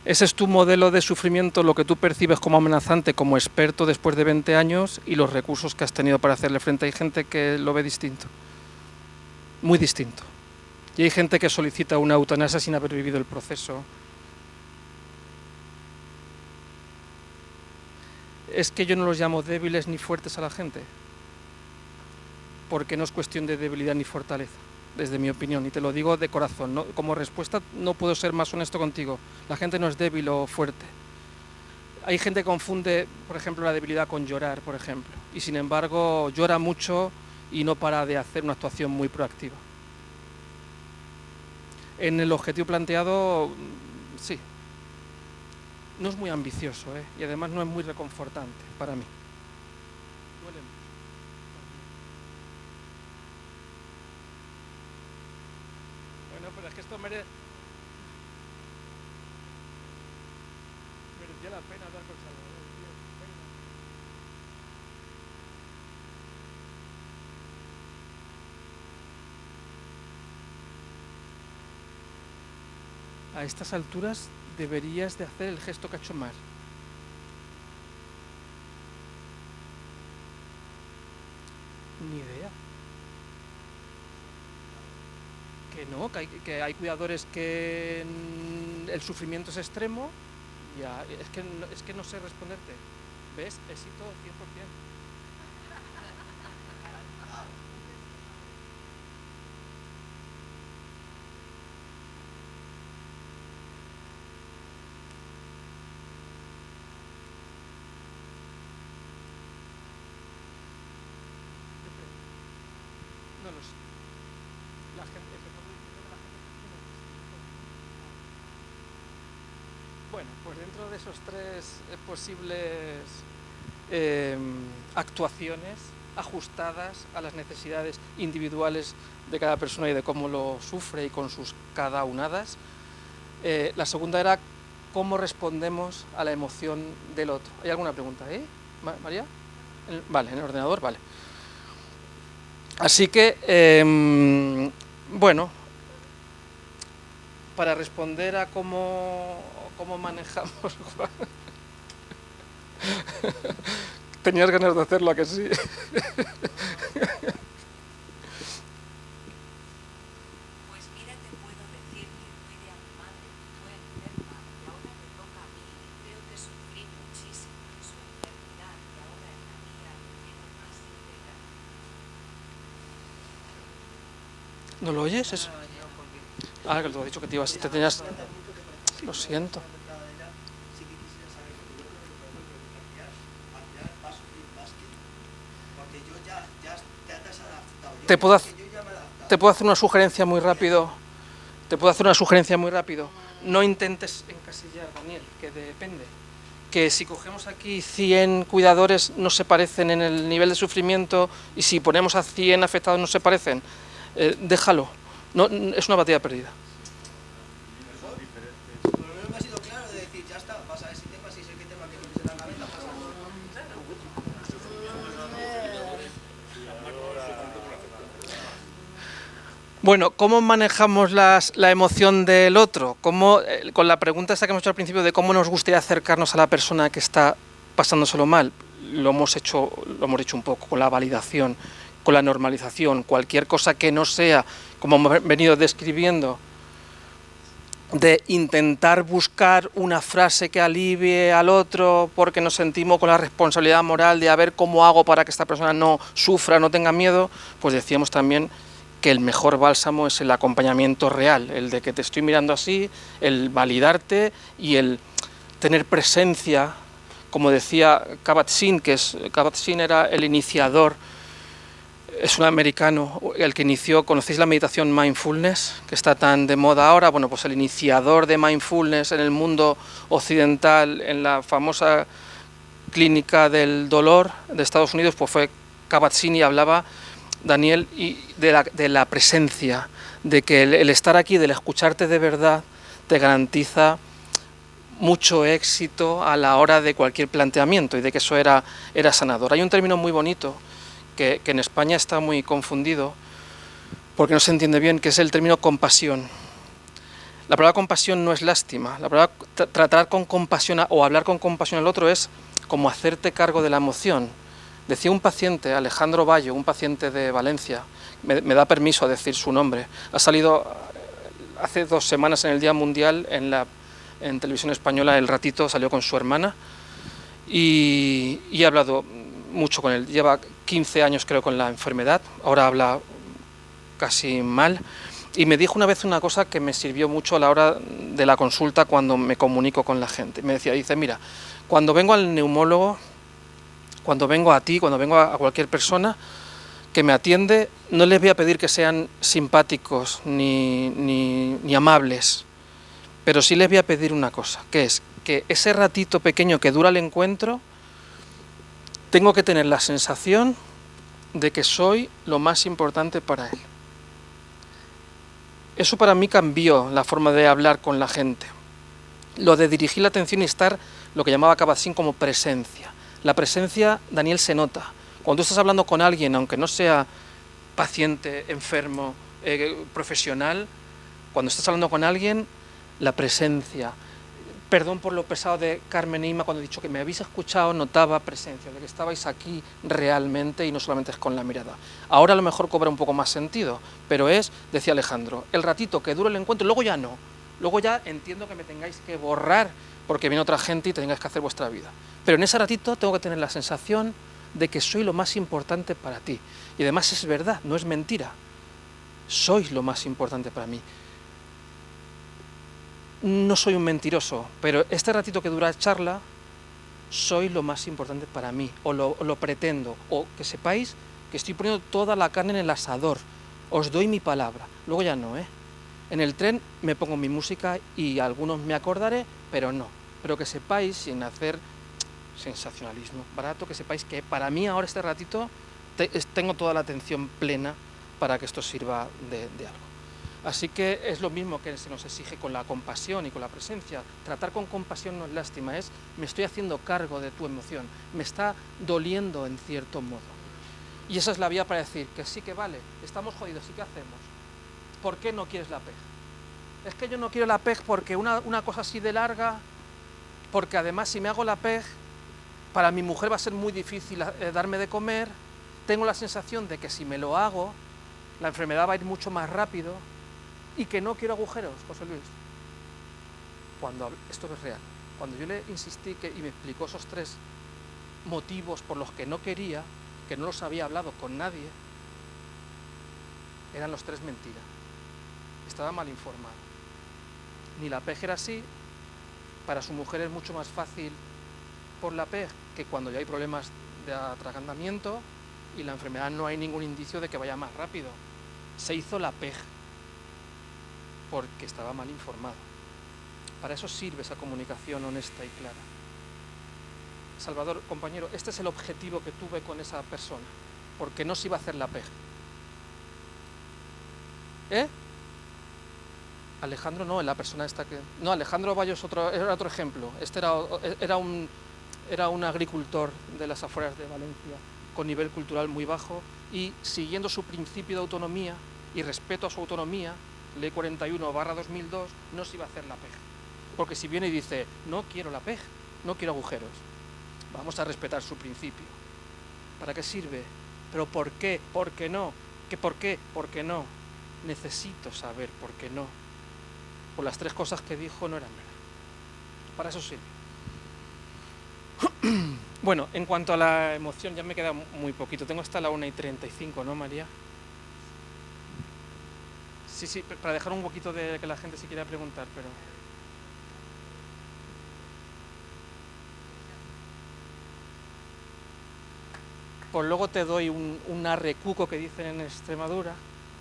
Ese es tu modelo de sufrimiento, lo que tú percibes como amenazante como experto después de 20 años y los recursos que has tenido para hacerle frente. Hay gente que lo ve distinto, muy distinto. Y hay gente que solicita una eutanasia sin haber vivido el proceso. Es que yo no los llamo débiles ni fuertes a la gente, porque no es cuestión de debilidad ni fortaleza, desde mi opinión, y te lo digo de corazón, ¿no? Como respuesta no puedo ser más honesto contigo. La gente no es débil o fuerte. Hay gente que confunde, por ejemplo, la debilidad con llorar, por ejemplo, y sin embargo llora mucho y no para de hacer una actuación muy proactiva. En el objetivo planteado, sí. No es muy ambicioso, y además no es muy reconfortante para mí. Duele mucho. Bueno, pero es que esto merecía la pena hablar con Salvador, tío. Venga. A estas alturas deberías de hacer el gesto que ha hecho Mar. Ni idea. Que no, que hay cuidadores que el sufrimiento es extremo. Ya, es que no sé responderte. ¿Ves? Éxito 100%. No lo sé. La gente, bueno, pues dentro de esos tres posibles actuaciones ajustadas a las necesidades individuales de cada persona y de cómo lo sufre y con sus cada unadas, la segunda era cómo respondemos a la emoción del otro. ¿Hay alguna pregunta ahí, María? Vale, en el ordenador, vale. Así que, bueno, para responder a cómo manejamos... Tenías ganas de hacerlo, ¿a que sí? Pues mira, te puedo decir que cuide a mi madre, que fue enferma y ahora me toca a mí y creo que sufrí muchísimo en su enfermedad y ahora en la mía me tiene más integral. ¿No lo oyes? Eso. Ah, que te he dicho que te tenías... Lo siento. Te puedo hacer una sugerencia muy rápido. no intentes encasillar, Daniel, que depende. Que si cogemos aquí 100 cuidadores no se parecen en el nivel de sufrimiento y si ponemos a 100 afectados no se parecen. Déjalo, no, es una batalla perdida. Por lo menos me ha sido claro de decir, ya está, pasa ese tema, si es el tema que tienes en la cabeza, pasa. Bueno, ¿cómo manejamos la emoción del otro? ¿Cómo, con la pregunta esta que hemos hecho al principio de cómo nos gustaría acercarnos a la persona que está pasándoselo mal, lo hemos hecho un poco con la validación, con la normalización, cualquier cosa que no sea, como hemos venido describiendo, de intentar buscar una frase que alivie al otro porque nos sentimos con la responsabilidad moral de a ver cómo hago para que esta persona no sufra, no tenga miedo, pues decíamos también que el mejor bálsamo es el acompañamiento real, el de que te estoy mirando así, el validarte y el tener presencia, como decía Kabat-Zinn, Kabat-Zinn era el iniciador, es un americano, el que inició, ¿conocéis la meditación mindfulness, que está tan de moda ahora? Bueno, pues el iniciador de mindfulness en el mundo occidental, en la famosa clínica del dolor de Estados Unidos, pues fue Kabat-Zinn y hablaba, Daniel, y de la presencia, de que el estar aquí, del escucharte de verdad, te garantiza mucho éxito a la hora de cualquier planteamiento y de que eso era sanador. Hay un término muy bonito que en España está muy confundido porque no se entiende bien, que es el término compasión. La palabra compasión no es lástima, la palabra tratar con compasión o hablar con compasión al otro es como hacerte cargo de la emoción. Decía un paciente, Alejandro Bayo, un paciente de Valencia, me da permiso a decir su nombre, ha salido hace 2 semanas en el Día Mundial en Televisión Española, El Ratito, salió con su hermana y he hablado mucho con él, lleva 15 años creo con la enfermedad, ahora habla casi mal y me dijo una vez una cosa que me sirvió mucho a la hora de la consulta cuando me comunico con la gente. Me decía, dice, mira, cuando vengo al neumólogo, cuando vengo a ti, cuando vengo a cualquier persona que me atiende, no les voy a pedir que sean simpáticos ni amables, pero sí les voy a pedir una cosa, que es que ese ratito pequeño que dura el encuentro, tengo que tener la sensación de que soy lo más importante para él. Eso para mí cambió la forma de hablar con la gente. Lo de dirigir la atención y estar, lo que llamaba Kabat-Zinn como presencia. La presencia, Daniel, se nota. Cuando tú estás hablando con alguien, aunque no sea paciente, enfermo, profesional, cuando estás hablando con alguien, la presencia. Perdón por lo pesado de Carmen e Inma, cuando he dicho que me habéis escuchado, notaba presencia, de que estabais aquí realmente y no solamente es con la mirada. Ahora a lo mejor cobra un poco más sentido, pero es, decía Alejandro, el ratito que dura el encuentro, luego ya no. Luego ya entiendo que me tengáis que borrar porque viene otra gente y tengáis que hacer vuestra vida. Pero en ese ratito tengo que tener la sensación de que soy lo más importante para ti. Y además es verdad, no es mentira. Sois lo más importante para mí. No soy un mentiroso, pero este ratito que dura charla, soy lo más importante para mí, o lo pretendo, o que sepáis que estoy poniendo toda la carne en el asador. Os doy mi palabra. Luego ya no, ¿eh? En el tren me pongo mi música y algunos me acordaré, pero no. Pero que sepáis, sin hacer sensacionalismo barato, que sepáis que para mí ahora este ratito tengo toda la atención plena para que esto sirva de algo. Así que es lo mismo que se nos exige con la compasión y con la presencia. Tratar con compasión no es lástima, es me estoy haciendo cargo de tu emoción, me está doliendo en cierto modo. Y esa es la vía para decir que sí que vale, estamos jodidos, ¿y qué hacemos? ¿Por qué no quieres la PEG? Es que yo no quiero la PEG porque una cosa así de larga, porque además si me hago la PEG, para mi mujer va a ser muy difícil darme de comer, tengo la sensación de que si me lo hago, la enfermedad va a ir mucho más rápido y que no quiero agujeros, José Luis. Esto es real. Cuando yo le insistí y me explicó esos 3 motivos por los que no quería, que no los había hablado con nadie, eran los 3 mentiras. Estaba mal informado. Ni la PEG era así, para su mujer es mucho más fácil por la PEG que cuando ya hay problemas de atragantamiento y la enfermedad no hay ningún indicio de que vaya más rápido. Se hizo la PEG porque estaba mal informado. Para eso sirve esa comunicación honesta y clara. Salvador, compañero, este es el objetivo que tuve con esa persona, porque no se iba a hacer la peja. Alejandro no, la persona esta que... No, Alejandro Bayo era otro ejemplo. Este era un agricultor de las afueras de Valencia, con nivel cultural muy bajo, y siguiendo su principio de autonomía y respeto a su autonomía, Ley 41/2002, no se iba a hacer la peja. Porque si viene y dice, no quiero la peja, no quiero agujeros, vamos a respetar su principio. ¿Para qué sirve? ¿Pero por qué? ¿Por qué no? ¿Qué por qué? ¿Por qué no? Necesito saber por qué no. Pues las 3 cosas que dijo no eran verdad. Para eso sirve. Bueno, en cuanto a la emoción, ya me queda muy poquito. Tengo hasta la 1:35, ¿no, María? Sí, para dejar un poquito de que la gente se quiera preguntar, pero... Pues luego te doy un arrecuco que dicen en Extremadura,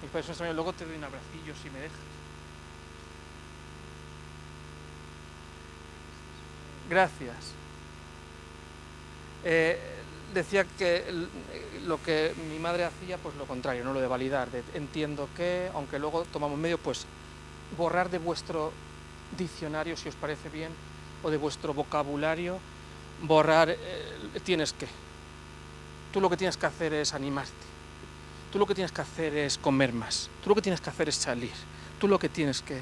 y luego te doy un abracillo si me dejas. Gracias. Decía que lo que mi madre hacía, pues lo contrario, no lo de validar. Entiendo que, aunque luego tomamos medio, pues borrar de vuestro diccionario, si os parece bien, o de vuestro vocabulario, borrar, tienes que. Tú lo que tienes que hacer es animarte. Tú lo que tienes que hacer es comer más. Tú lo que tienes que hacer es salir. Tú lo que tienes que...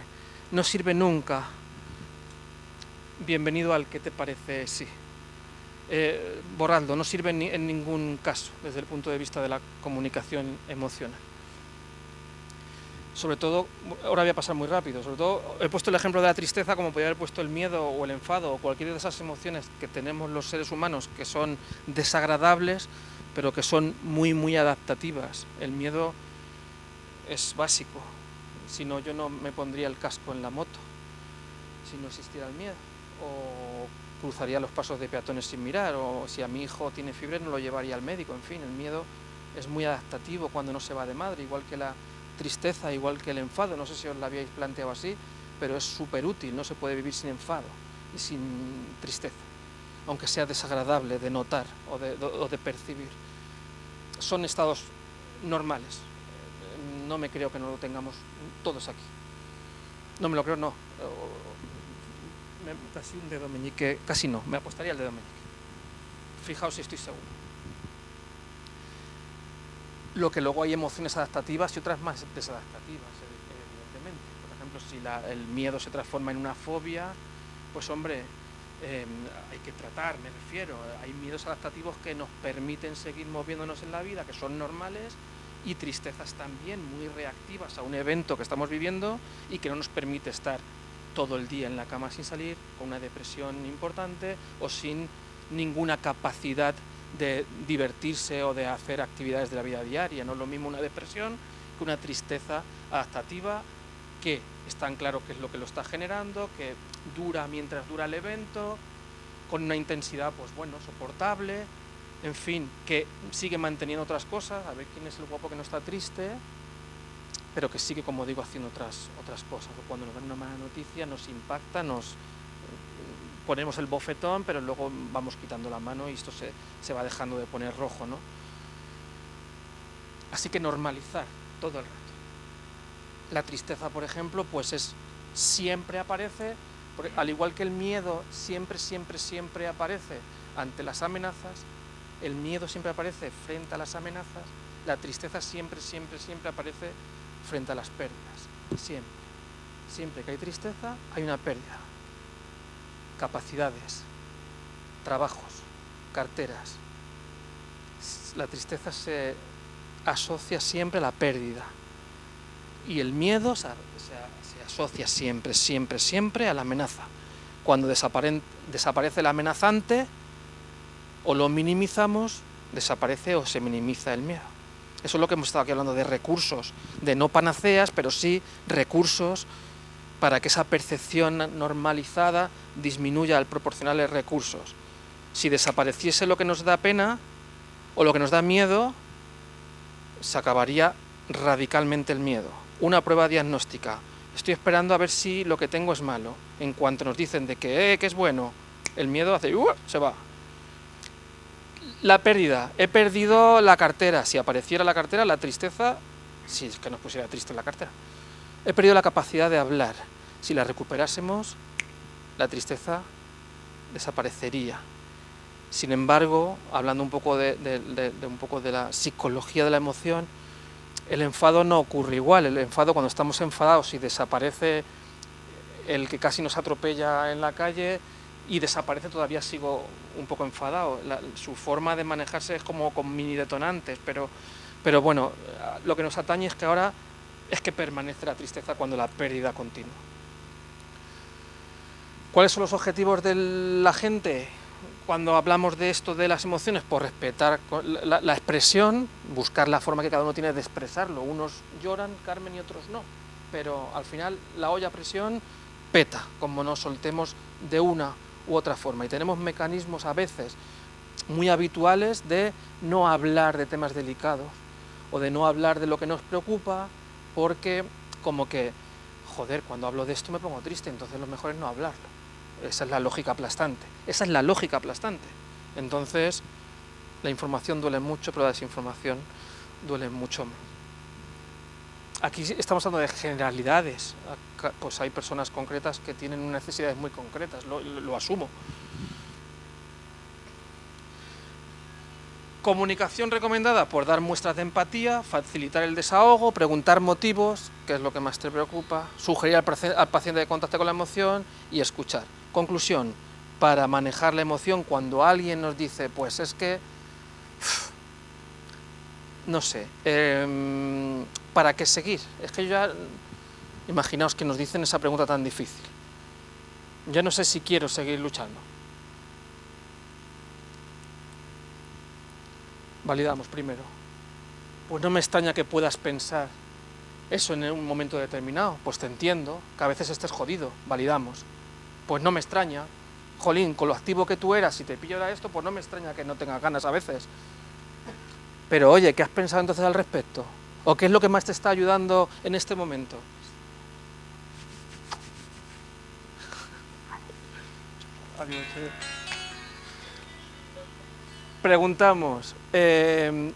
No sirve nunca. Bienvenido al que te parece sí. Borradlo, no sirve en ningún caso desde el punto de vista de la comunicación emocional. Sobre todo, ahora voy a pasar muy rápido, sobre todo he puesto el ejemplo de la tristeza como podría haber puesto el miedo o el enfado o cualquiera de esas emociones que tenemos los seres humanos que son desagradables pero que son muy muy adaptativas. El miedo es básico, si no yo no me pondría el casco en la moto si no existiera el miedo, o cruzaría los pasos de peatones sin mirar, o si a mi hijo tiene fiebre no lo llevaría al médico. En fin, el miedo es muy adaptativo cuando no se va de madre, igual que la tristeza, igual que el enfado. No sé si os lo habíais planteado así, pero es súper útil, no se puede vivir sin enfado y sin tristeza, aunque sea desagradable de notar o de percibir. Son estados normales, no me creo que no lo tengamos todos aquí. No me lo creo, no. Casi un dedo meñique, casi no, me apostaría el dedo meñique. Fijaos si estoy seguro. Lo que luego hay emociones adaptativas y otras más desadaptativas, evidentemente. Por ejemplo, si el miedo se transforma en una fobia, pues hombre, hay que tratar, me refiero. Hay miedos adaptativos que nos permiten seguir moviéndonos en la vida, que son normales, y tristezas también muy reactivas a un evento que estamos viviendo y que no nos permite estar todo el día en la cama sin salir, con una depresión importante o sin ninguna capacidad de divertirse o de hacer actividades de la vida diaria. No es lo mismo una depresión que una tristeza adaptativa, que está en claro qué es lo que lo está generando, que dura mientras dura el evento, con una intensidad, pues bueno, soportable, en fin, que sigue manteniendo otras cosas, a ver quién es el guapo que no está triste, pero que sigue, como digo, haciendo otras cosas. O cuando nos dan una mala noticia nos impacta, nos ponemos el bofetón, pero luego vamos quitando la mano y esto se va dejando de poner rojo, ¿no? Así que normalizar todo el rato. La tristeza, por ejemplo, pues siempre aparece, al igual que el miedo siempre aparece ante las amenazas, el miedo siempre aparece frente a las amenazas, la tristeza siempre aparece frente a las pérdidas. Siempre que hay tristeza hay una pérdida. Capacidades, trabajos, carteras. La tristeza se asocia siempre a la pérdida y el miedo se asocia siempre a la amenaza. Cuando desaparece el amenazante o lo minimizamos, desaparece o se minimiza el miedo. Eso es lo que hemos estado aquí hablando de recursos, de no panaceas, pero sí recursos para que esa percepción normalizada disminuya al proporcionarle recursos. Si desapareciese lo que nos da pena o lo que nos da miedo, se acabaría radicalmente el miedo. Una prueba diagnóstica: Estoy esperando a ver si lo que tengo es malo. En cuanto nos dicen de que es bueno, el miedo hace se va. La pérdida. He perdido la cartera. Si apareciera la cartera, la tristeza, si es que nos pusiera triste la cartera. He perdido la capacidad de hablar. Si la recuperásemos, la tristeza desaparecería. Sin embargo, hablando un poco de la psicología de la emoción, el enfado no ocurre igual. El enfado, cuando estamos enfadados y desaparece el que casi nos atropella en la calle y desaparece, todavía sigo un poco enfadado. Su forma de manejarse es como con mini detonantes, pero bueno, lo que nos atañe es que ahora es que permanece la tristeza cuando la pérdida continúa. ¿Cuáles son los objetivos de la gente cuando hablamos de esto de las emociones? Pues respetar la expresión, buscar la forma que cada uno tiene de expresarlo. Unos lloran, Carmen, y otros no, pero al final la olla a presión peta, como nos soltemos de una u otra forma, y tenemos mecanismos a veces muy habituales de no hablar de temas delicados o de no hablar de lo que nos preocupa, porque como que, joder, cuando hablo de esto me pongo triste, entonces lo mejor es no hablarlo. Esa es la lógica aplastante. Esa es la lógica aplastante. Entonces, la información duele mucho, pero la desinformación duele mucho más. Aquí estamos hablando de generalidades. Pues hay personas concretas que tienen necesidades muy concretas, lo asumo. Comunicación recomendada por dar muestras de empatía, facilitar el desahogo, preguntar motivos, qué es lo que más te preocupa, sugerir al paciente que contacte con la emoción y escuchar. Conclusión, para manejar la emoción, cuando alguien nos dice, pues es que, no sé, ¿para qué seguir? Es que yo ya, imaginaos que nos dicen esa pregunta tan difícil. Yo no sé si quiero seguir luchando. Validamos primero. Pues no me extraña que puedas pensar eso en un momento determinado. Pues te entiendo, que a veces estés jodido. Validamos. Pues no me extraña. Jolín, con lo activo que tú eras, si te pillo esto, pues no me extraña que no tengas ganas a veces. Pero oye, ¿qué has pensado entonces al respecto? ¿O qué es lo que más te está ayudando en este momento? Preguntamos, ¿qué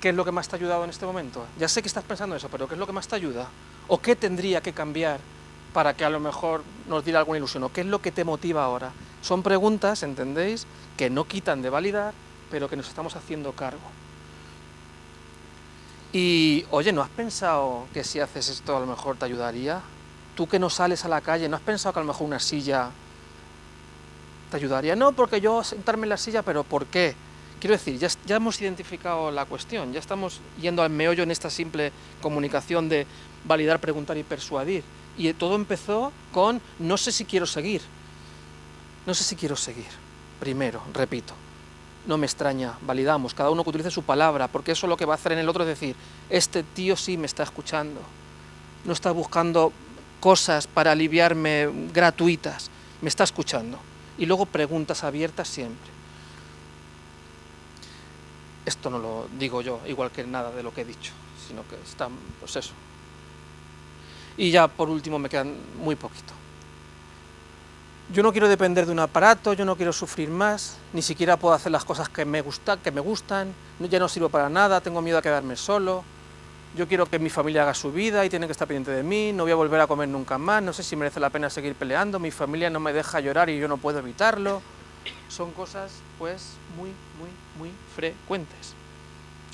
es lo que más te ha ayudado en este momento? Ya sé que estás pensando eso, pero ¿qué es lo que más te ayuda? ¿O qué tendría que cambiar para que a lo mejor nos diera alguna ilusión? ¿O qué es lo que te motiva ahora? Son preguntas, ¿entendéis?, que no quitan de validar, pero que nos estamos haciendo cargo. Y, oye, ¿no has pensado que si haces esto a lo mejor te ayudaría? Tú que no sales a la calle, ¿no has pensado que a lo mejor una silla te ayudaría? No, porque yo sentarme en la silla, pero ¿por qué? Quiero decir, ya hemos identificado la cuestión, ya estamos yendo al meollo en esta simple comunicación de validar, preguntar y persuadir. Y todo empezó con no sé si quiero seguir. No sé si quiero seguir. Primero, repito, no me extraña, validamos, cada uno que utilice su palabra, porque eso lo que va a hacer en el otro es decir, este tío sí me está escuchando, no está buscando cosas para aliviarme gratuitas, me está escuchando. Y luego preguntas abiertas siempre. Esto no lo digo yo, igual que nada de lo que he dicho, sino que está, pues eso. Y ya por último me quedan muy poquito. Yo no quiero depender de un aparato, yo no quiero sufrir más, ni siquiera puedo hacer las cosas que me gustan, ya no sirvo para nada, tengo miedo a quedarme solo, yo quiero que mi familia haga su vida y tiene que estar pendiente de mí, no voy a volver a comer nunca más, no sé si merece la pena seguir peleando, mi familia no me deja llorar y yo no puedo evitarlo. Son cosas, pues, muy frecuentes.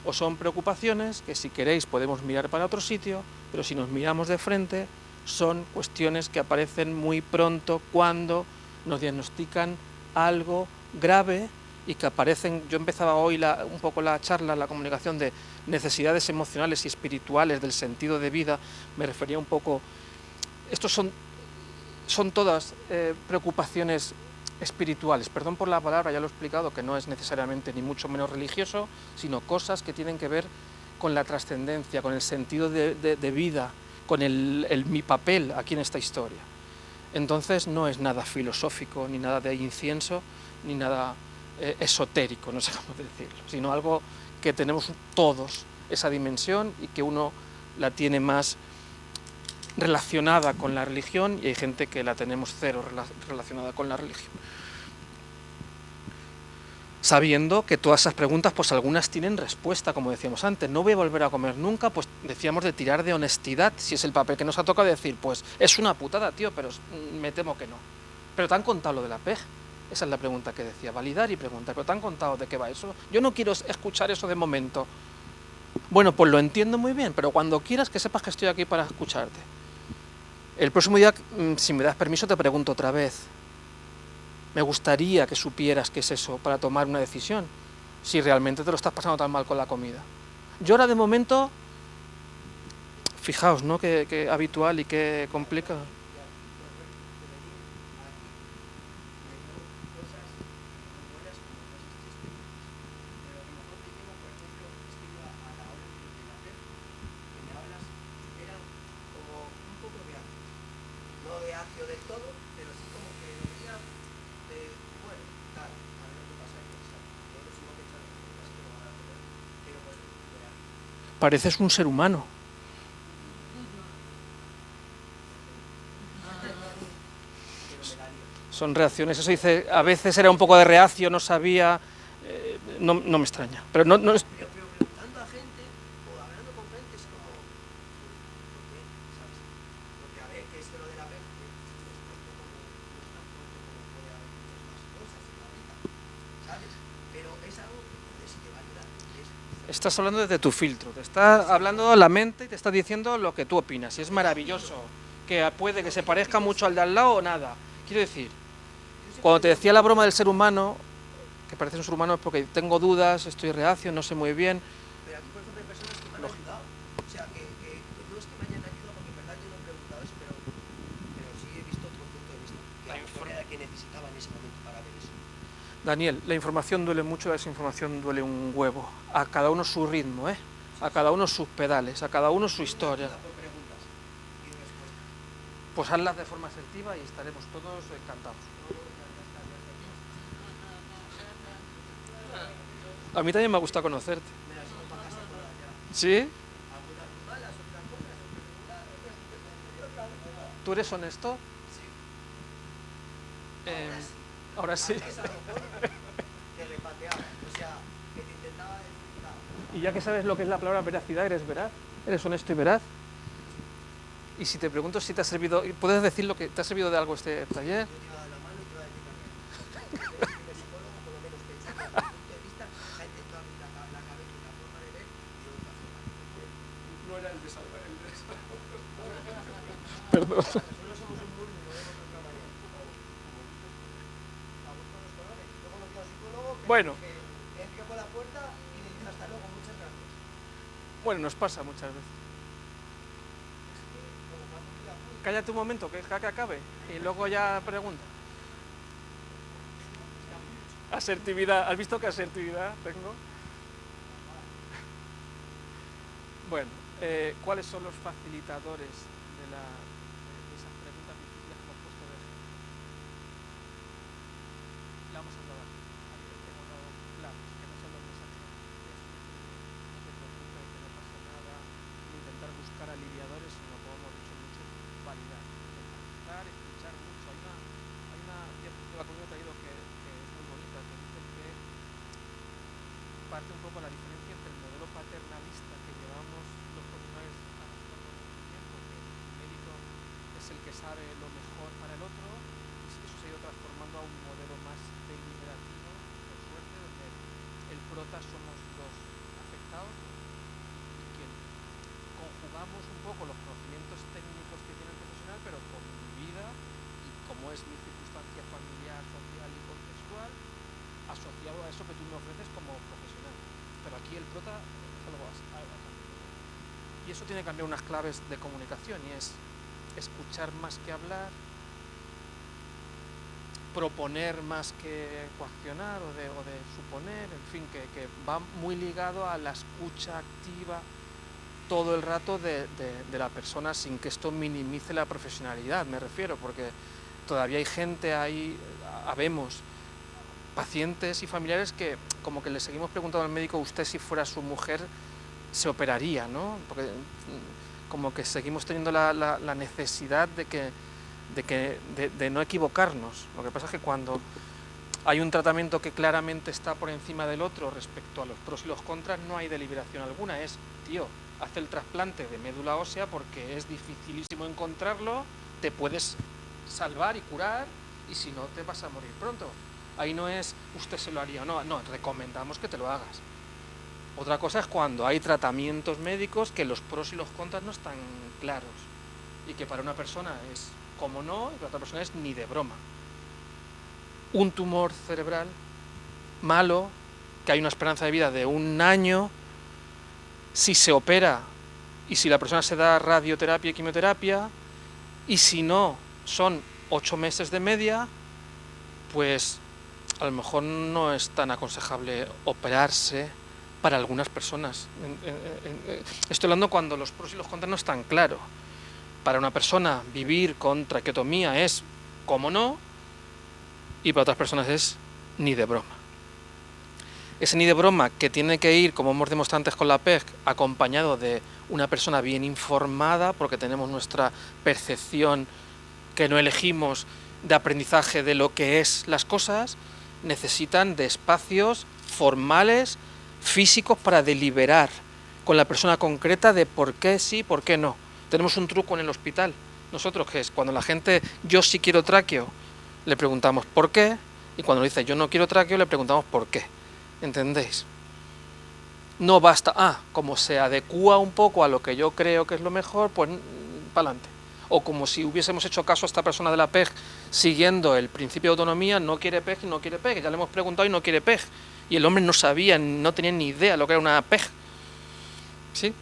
O son preocupaciones que, si queréis, podemos mirar para otro sitio, pero si nos miramos de frente, son cuestiones que aparecen muy pronto cuando nos diagnostican algo grave y que aparecen. Yo empezaba hoy un poco la charla, la comunicación de necesidades emocionales y espirituales del sentido de vida, me refería un poco. Estos son todas preocupaciones espirituales, perdón por la palabra, ya lo he explicado, que no es necesariamente ni mucho menos religioso, sino cosas que tienen que ver con la trascendencia, con el sentido de vida, con mi papel aquí en esta historia. Entonces no es nada filosófico, ni nada de incienso, ni nada esotérico, no sé cómo decirlo, sino algo que tenemos todos esa dimensión y que uno la tiene más relacionada con la religión y hay gente que la tenemos cero relacionada con la religión. Sabiendo que todas esas preguntas, pues algunas tienen respuesta, como decíamos antes. No voy a volver a comer nunca, pues decíamos de tirar de honestidad, si es el papel que nos ha tocado, decir, pues es una putada, tío, pero me temo que no. Pero te han contado lo de la PEG, esa es la pregunta que decía, validar y preguntar, pero te han contado de qué va eso. Yo no quiero escuchar eso de momento. Bueno, pues lo entiendo muy bien, pero cuando quieras que sepas que estoy aquí para escucharte. El próximo día, si me das permiso, te pregunto otra vez. Me gustaría que supieras qué es eso para tomar una decisión, si realmente te lo estás pasando tan mal con la comida. Yo ahora de momento, fijaos, ¿no? Qué habitual y qué complicado. No de ácido del todo, pero sí como que lo veía de, bueno, tal, a ver lo que pasa aquí, ¿sabes? Yo no sé lo que echan, así que no van a comer, pero pues de ácido. Pareces un ser humano. Son reacciones, eso dice, a veces era un poco de reacio, no sabía, no me extraña. Pero no es... Pero preguntando a gente, o hablando con gente, es como, ¿por qué? ¿Sabes? Porque a ver, que es que lo de la vez, no es tan pronto como puede haber muchas más cosas en la vida, ¿sabes? Pero es algo que puedes validar. Estás hablando desde tu filtro, te está hablando la mente y te está diciendo lo que tú opinas. Y es maravilloso, que puede que se parezca mucho al de al lado o nada. Quiero decir, cuando te decía la broma del ser humano, que parece un ser humano es porque tengo dudas, estoy reacio, no sé muy bien. Pero aquí, por ejemplo, hay personas que me han ayudado. O sea, que no es que me hayan ayudado, porque en verdad yo no he preguntado eso, pero sí he visto otro punto de vista, que a lo mejor era el que necesitaba en ese momento para ver eso. Daniel, la información duele mucho, la desinformación duele un huevo. A cada uno su ritmo, ¿eh? A cada uno sus pedales, a cada uno su historia. Por preguntas y respuestas. Pues hazlas de forma asertiva y estaremos todos encantados. A mí también me gusta conocerte. Me las llevo para casa todas ya. ¿Sí? Algunas muy malas, otras buenas, otras regulares. ¿Tú eres honesto? Sí. Ahora sí. Antes a lo mejor te repateaba, o sea, que te intentaba decir nada. Y ya que sabes lo que es la palabra veracidad, ¿eres veraz? ¿Eres honesto y veraz? Y si te pregunto si te ha servido, ¿puedes decir lo que te ha servido de algo este taller? Yo te iba a dar la mano y te iba a decir también. Pero si el psicólogo, por lo menos, pensar desde mi punto de vista, ha intentado abrir la cabeza y la forma de ver de otra forma. No era el de salvar, el de Perdón. Nosotros somos un mundo y lo vemos de otra manera. Vamos con los colores. Yo conocí a un psicólogo que Bueno. entró por la puerta y le dice hasta luego, muchas gracias. Bueno, nos pasa muchas veces. Cállate un momento, que acabe, y luego ya pregunta. Asertividad, ¿has visto qué asertividad tengo? Bueno, ¿cuáles son los facilitadores de esas preguntas difíciles que hemos puesto de ejemplo? La vamos a probar. Hemos dado claves, que no son los mensajes. No te preocupes, que no pasa nada. Intentar buscar aliviadores, sino como hemos dicho mucho, validar. Empatizar, escuchar mucho. Hay una diapositiva que me he traído que es muy bonita, que dice que parte un poco la diferencia entre el modelo paternalista que llevamos los profesionales a nuestro conocimiento, que el médico es el que sabe lo mejor para el otro, y eso se ha ido transformando a un modelo más deliberativo, por suerte, donde el prota somos los afectados y quien conjugamos un poco los conocimientos técnicos que tiene el profesional, pero con mi vida y como es mi circunstancia familiar, social y contextual, asociado a eso que tú me ofreces como profesional. Pero aquí el prota es algo así. Y eso tiene que cambiar unas claves de comunicación, y es escuchar más que hablar, proponer más que coaccionar o de suponer, en fin, que va muy ligado a la escucha activa todo el rato de la persona, sin que esto minimice la profesionalidad, me refiero, porque todavía hay gente ahí, habemos pacientes y familiares que como que le seguimos preguntando al médico, usted si fuera su mujer se operaría, ¿no? Porque como que seguimos teniendo la necesidad de no equivocarnos. Lo que pasa es que cuando hay un tratamiento que claramente está por encima del otro respecto a los pros y los contras, no hay deliberación alguna. Es, tío, haz el trasplante de médula ósea porque es dificilísimo encontrarlo, te puedes salvar y curar, y si no, te vas a morir pronto. Ahí no es, usted se lo haría o no, no, recomendamos que te lo hagas. Otra cosa es cuando hay tratamientos médicos que los pros y los contras no están claros, y que para una persona es como no, y para otra persona es ni de broma. Un tumor cerebral malo, que hay una esperanza de vida de 1 año, si se opera y si la persona se da radioterapia y quimioterapia, y si no, son 8 meses de media, pues a lo mejor no es tan aconsejable operarse para algunas personas. Estoy hablando cuando los pros y los contras no están claros. Para una persona vivir con traqueotomía es como no, y para otras personas es ni de broma. Ese ni de broma que tiene que ir, como hemos demostrado antes con la PEG, acompañado de una persona bien informada, porque tenemos nuestra percepción que no elegimos de aprendizaje de lo que es las cosas, necesitan de espacios formales, físicos, para deliberar con la persona concreta de por qué sí, por qué no. Tenemos un truco en el hospital, nosotros, que es cuando la gente, yo sí quiero tráqueo, le preguntamos por qué, y cuando dice yo no quiero tráqueo, le preguntamos por qué. ¿Entendéis? No basta, como se adecúa un poco a lo que yo creo que es lo mejor, pues para adelante. O como si hubiésemos hecho caso a esta persona de la PEG siguiendo el principio de autonomía, no quiere PEG y no quiere PEG, ya le hemos preguntado y no quiere PEG. Y el hombre no sabía, no tenía ni idea lo que era una PEG. ¿Sí?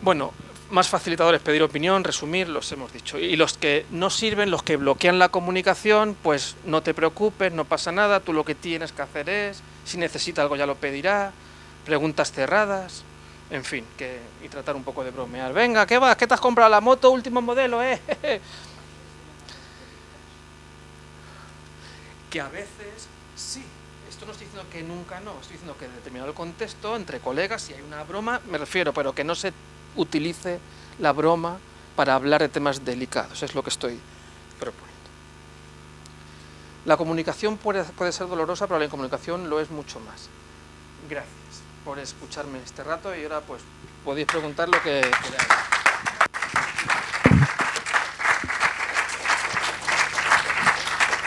Bueno, más facilitadores, pedir opinión, resumir, los hemos dicho. Y los que no sirven, los que bloquean la comunicación, pues no te preocupes, no pasa nada, tú lo que tienes que hacer es, si necesita algo ya lo pedirá, preguntas cerradas, en fin, y tratar un poco de bromear. Venga, ¿qué vas? ¿Qué te has comprado? La moto último modelo, Que a veces sí. Esto no estoy diciendo que nunca no, estoy diciendo que en determinado contexto, entre colegas, si hay una broma, me refiero, pero que no se utilice la broma para hablar de temas delicados, es lo que estoy proponiendo. La comunicación puede ser dolorosa, pero la incomunicación lo es mucho más. Gracias por escucharme este rato y ahora pues podéis preguntar lo que queráis.